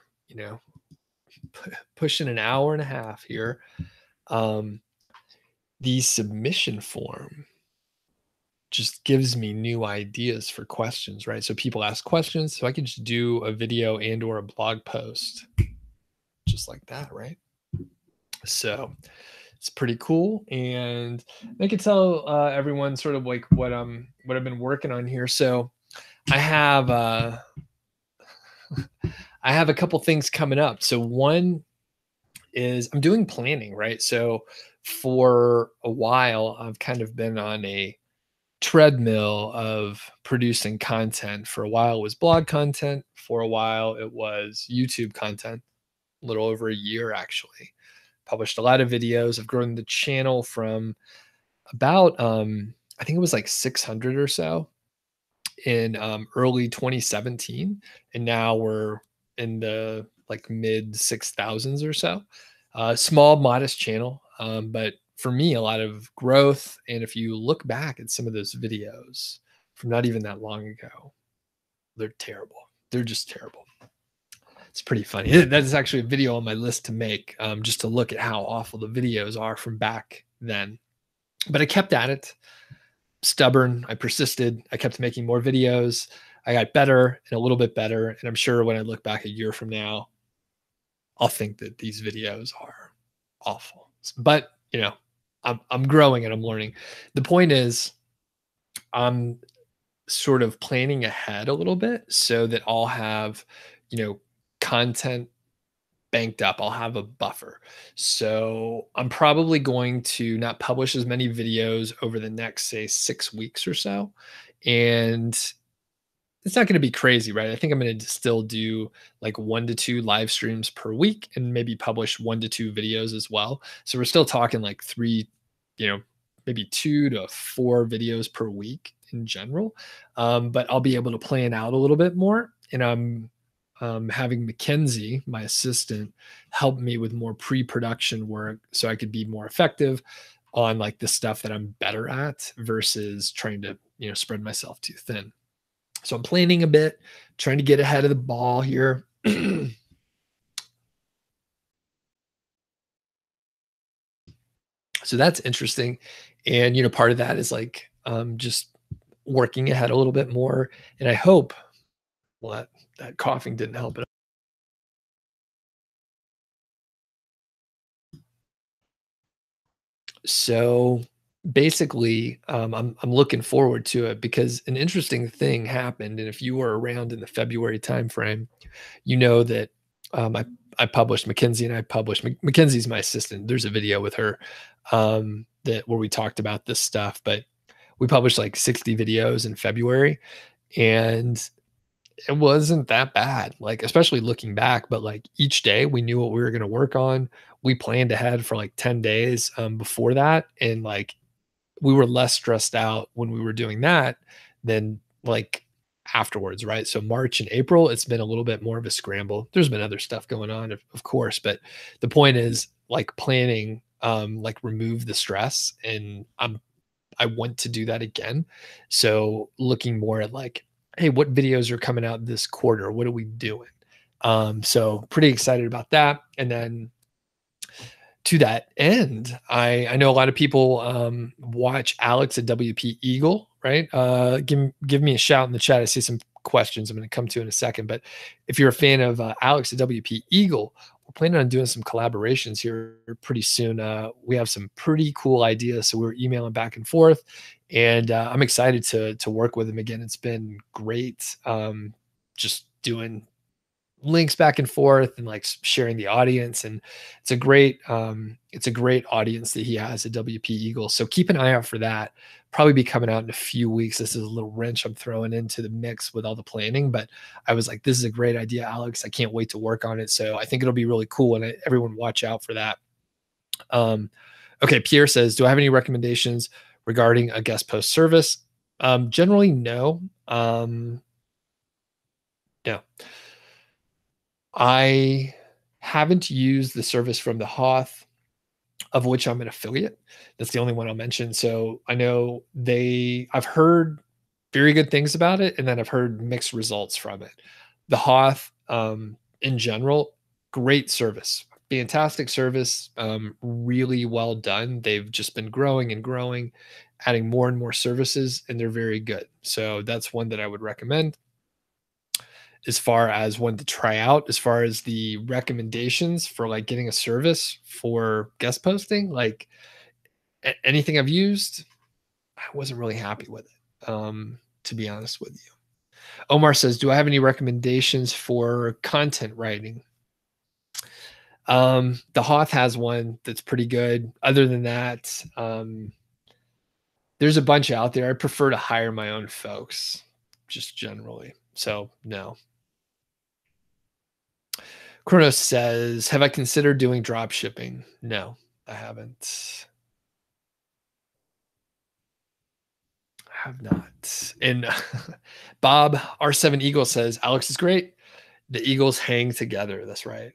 pushing an hour and a half here. Um, the submission form just gives me new ideas for questions, right? So people ask questions, so I could just do a video and or a blog post just like that, right? So it's pretty cool, and I can tell everyone sort of like what I've been working on here. So I have I have a couple things coming up. So one is I'm doing planning, right? So for a while, I've kind of been on a treadmill of producing content. For a while, it was blog content. For a while, it was YouTube content. A little over a year, actually. Published a lot of videos. I've grown the channel from about, I think it was like 600 or so in early 2017, and now we're in the like mid 6,000s or so. Small, modest channel, but for me, a lot of growth. And if you look back at some of those videos from not even that long ago, they're terrible. They're just terrible. It's pretty funny. That is actually a video on my list to make, just to look at how awful the videos are from back then. But I kept at it, stubborn. I persisted. I kept making more videos. I got better and a little bit better. And I'm sure when I look back a year from now, I'll think that these videos are awful. But I'm growing and I'm learning. The point is, I'm sort of planning ahead a little bit so that I'll have, content banked up. I'll have a buffer. So I'm probably going to not publish as many videos over the next, say, 6 weeks or so. And it's not going to be crazy, right? I think I'm going to still do like 1 to 2 live streams per week and maybe publish 1 to 2 videos as well. So we're still talking like three, maybe 2 to 4 videos per week in general. But I'll be able to plan out a little bit more. And I'm having Mackenzie, my assistant, help me with more pre-production work so I could be more effective on like the stuff that I'm better at versus trying to, spread myself too thin. So I'm planning a bit, trying to get ahead of the ball here. So that's interesting. And, part of that is like just working ahead a little bit more. And I hope, well, that coughing didn't help it. So basically, I'm looking forward to it because an interesting thing happened, and if you were around in the February timeframe, you know that I published Mackenzie and I published Mackenzie's my assistant. There's a video with her that where we talked about this stuff, but we published like 60 videos in February, and it wasn't that bad. Like especially looking back, but like each day we knew what we were going to work on. We planned ahead for like 10 days before that, and like we were less stressed out when we were doing that than like afterwards, right? So March and April, it's been a little bit more of a scramble. There's been other stuff going on, of course, but the point is like planning, like remove the stress, and I want to do that again. So looking more at like, hey, what videos are coming out this quarter? What are we doing? So pretty excited about that. And then to that end, I know a lot of people watch Alex at WP Eagle, right? Give me a shout in the chat. I see some questions I'm going to come to in a second. But if you're a fan of Alex at WP Eagle, we're planning on doing some collaborations here pretty soon. We have some pretty cool ideas, so we're emailing back and forth, and I'm excited to work with him again. It's been great, just doing links back and forth and like sharing the audience, and it's a great audience that he has at WP Eagle. So keep an eye out for that. Probably be coming out in a few weeks. This is a little wrench I'm throwing into the mix with all the planning, but I was like, this is a great idea, Alex. I can't wait to work on it. So I think it'll be really cool, and everyone watch out for that. Okay, Pierre says, do I have any recommendations regarding a guest post service? Generally, no. No. I haven't used the service from the Hoth, of which I'm an affiliate. That's the only one I'll mention. So I know I've heard very good things about it, and then I've heard mixed results from it. The Hoth, in general, great service, fantastic service, really well done. They've just been growing and growing, adding more and more services, and they're very good. So that's one that I would recommend as far as one to try out. As far as the recommendations for like getting a service for guest posting, like anything I've used, I wasn't really happy with it, to be honest with you. Omar says, do I have any recommendations for content writing? The Hoth has one that's pretty good. Other than that, there's a bunch out there. I prefer to hire my own folks, just generally. So no. Kronos says, have I considered doing drop shipping? No, I haven't. I have not. And Bob R7 Eagle says, Alex is great. The Eagles hang together. That's right.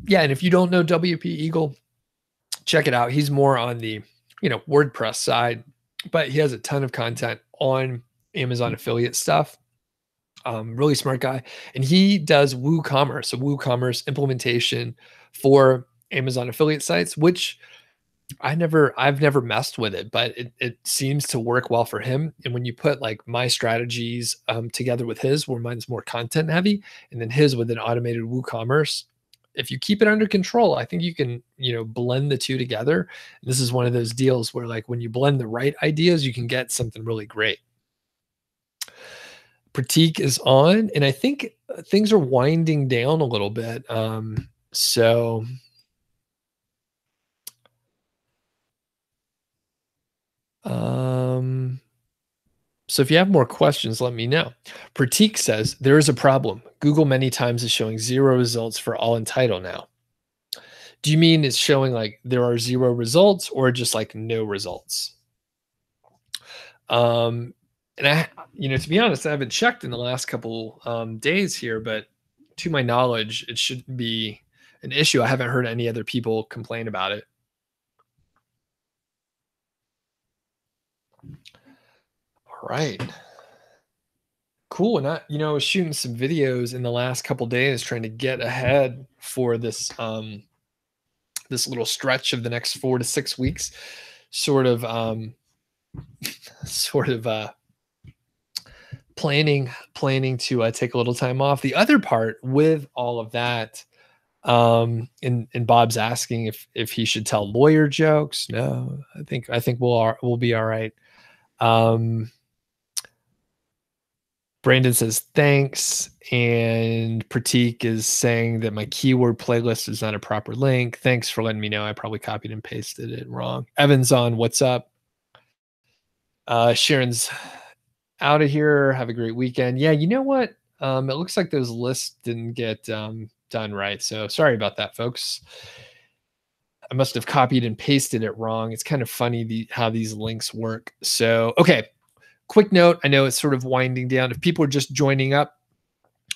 Yeah, and if you don't know WP Eagle, check it out. He's more on the, WordPress side, but he has a ton of content on Amazon affiliate stuff. Really smart guy, and he does WooCommerce, so WooCommerce implementation for Amazon affiliate sites, which I've never messed with it, but it seems to work well for him. And when you put like my strategies together with his, where mine's more content heavy, and then his with an automated WooCommerce, if you keep it under control, I think you can blend the two together. And this is one of those deals where like when you blend the right ideas, you can get something really great. Pratik is on, and I think things are winding down a little bit. So if you have more questions, let me know. Pratik says, there is a problem. Google many times is showing 0 results for all in title now. Do you mean it's showing like there are 0 results, or just like no results? And I, to be honest, I haven't checked in the last couple days here, but to my knowledge, it shouldn't be an issue. I haven't heard any other people complain about it. All right. Cool. And I was shooting some videos in the last couple days trying to get ahead for this this little stretch of the next 4 to 6 weeks, sort of planning to take a little time off. The other part with all of that, And Bob's asking if he should tell lawyer jokes. No, I think we'll be all right. Brandon says thanks, and Pratik is saying that my keyword playlist is not a proper link. Thanks for letting me know. I probably copied and pasted it wrong. Evan's on. What's up? Sharon's out of here. Have a great weekend. Yeah, you know what? It looks like those lists didn't get done right. So sorry about that, folks. I must have copied and pasted it wrong. It's kind of funny how these links work. So, okay, quick note. I know it's sort of winding down. If people are just joining up,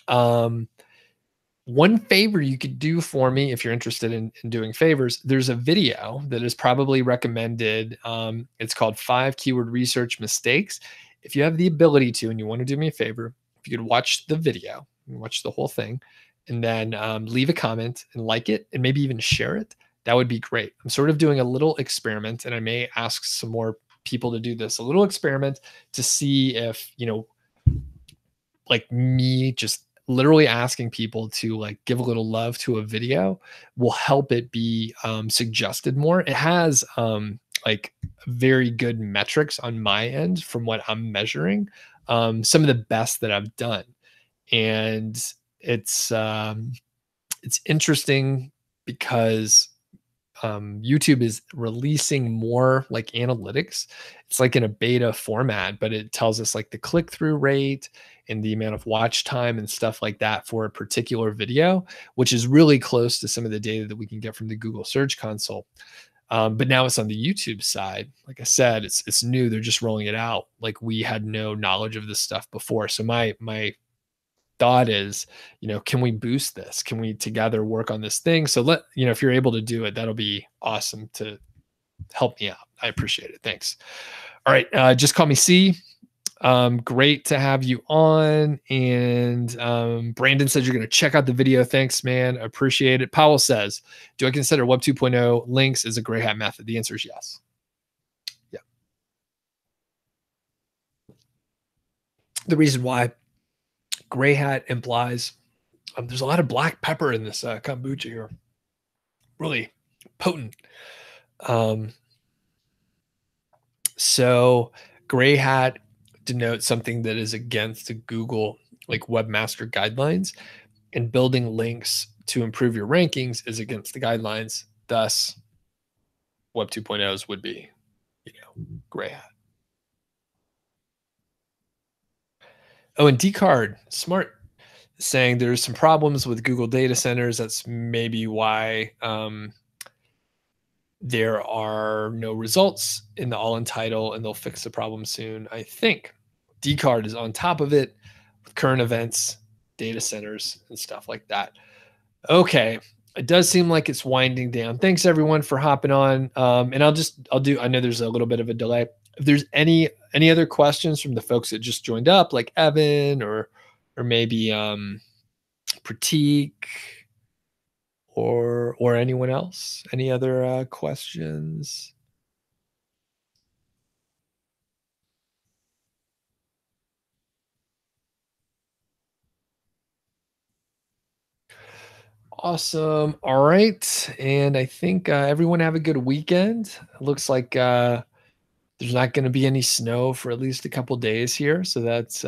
one favor you could do for me, if you're interested in doing favors, there's a video that is probably recommended. It's called 5 Keyword Research Mistakes. If you have the ability to, and you want to do me a favor, if you could watch the video, watch the whole thing, and then leave a comment and like it, and maybe even share it, that would be great. I'm sort of doing a little experiment, and I may ask some more people to do this, a little experiment to see if, like me just literally asking people to like give a little love to a video will help it be suggested more. It has like very good metrics on my end from what I'm measuring, some of the best that I've done. And it's interesting because YouTube is releasing more like analytics. It's like in a beta format, but it tells us like the click-through rate and the amount of watch time and stuff like that for a particular video, which is really close to some of the data that we can get from the Google Search Console. But now it's on the YouTube side. Like I said, it's new. They're just rolling it out. Like we had no knowledge of this stuff before. So my thought is, can we boost this? Can we together work on this thing? So if you're able to do it, that'll be awesome to help me out. I appreciate it. Thanks. All right. Just call me C. Great to have you on. And Brandon says you're going to check out the video. Thanks, man. I appreciate it. Powell says, do I consider Web 2.0 links as a gray hat method? The answer is yes. Yeah. The reason why gray hat implies there's a lot of black pepper in this kombucha here. Really potent. So gray hat denotes something that is against the Google like webmaster guidelines, and building links to improve your rankings is against the guidelines. Thus, Web 2.0s would be, gray hat. Oh, and Dcard, smart, saying there's some problems with Google data centers. That's maybe why there are no results in the all-in title, and they'll fix the problem soon, I think. Dcard is on top of it with current events, data centers, and stuff like that. Okay. It does seem like it's winding down. Thanks everyone for hopping on. And I know there's a little bit of a delay. If there's any other questions from the folks that just joined up, like Evan or maybe Pratik or anyone else, any other questions? Awesome. All right. And I think everyone have a good weekend. It looks like there's not going to be any snow for at least a couple days here. So that's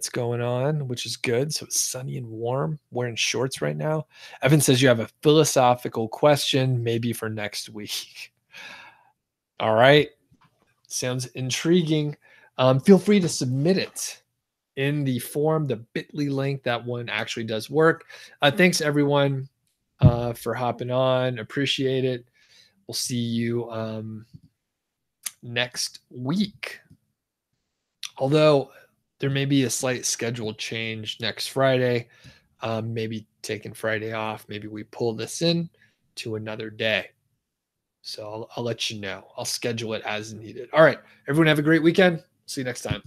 going on, which is good. So it's sunny and warm. Wearing shorts right now. Evan says you have a philosophical question, maybe for next week. All right. Sounds intriguing. Feel free to submit it in the form, the bit.ly link. That one actually does work. Thanks everyone for hopping on. Appreciate it. We'll see you next week. Although there may be a slight schedule change next Friday, maybe taking Friday off. Maybe we pull this in to another day. So I'll let you know. I'll schedule it as needed. All right, everyone have a great weekend. See you next time.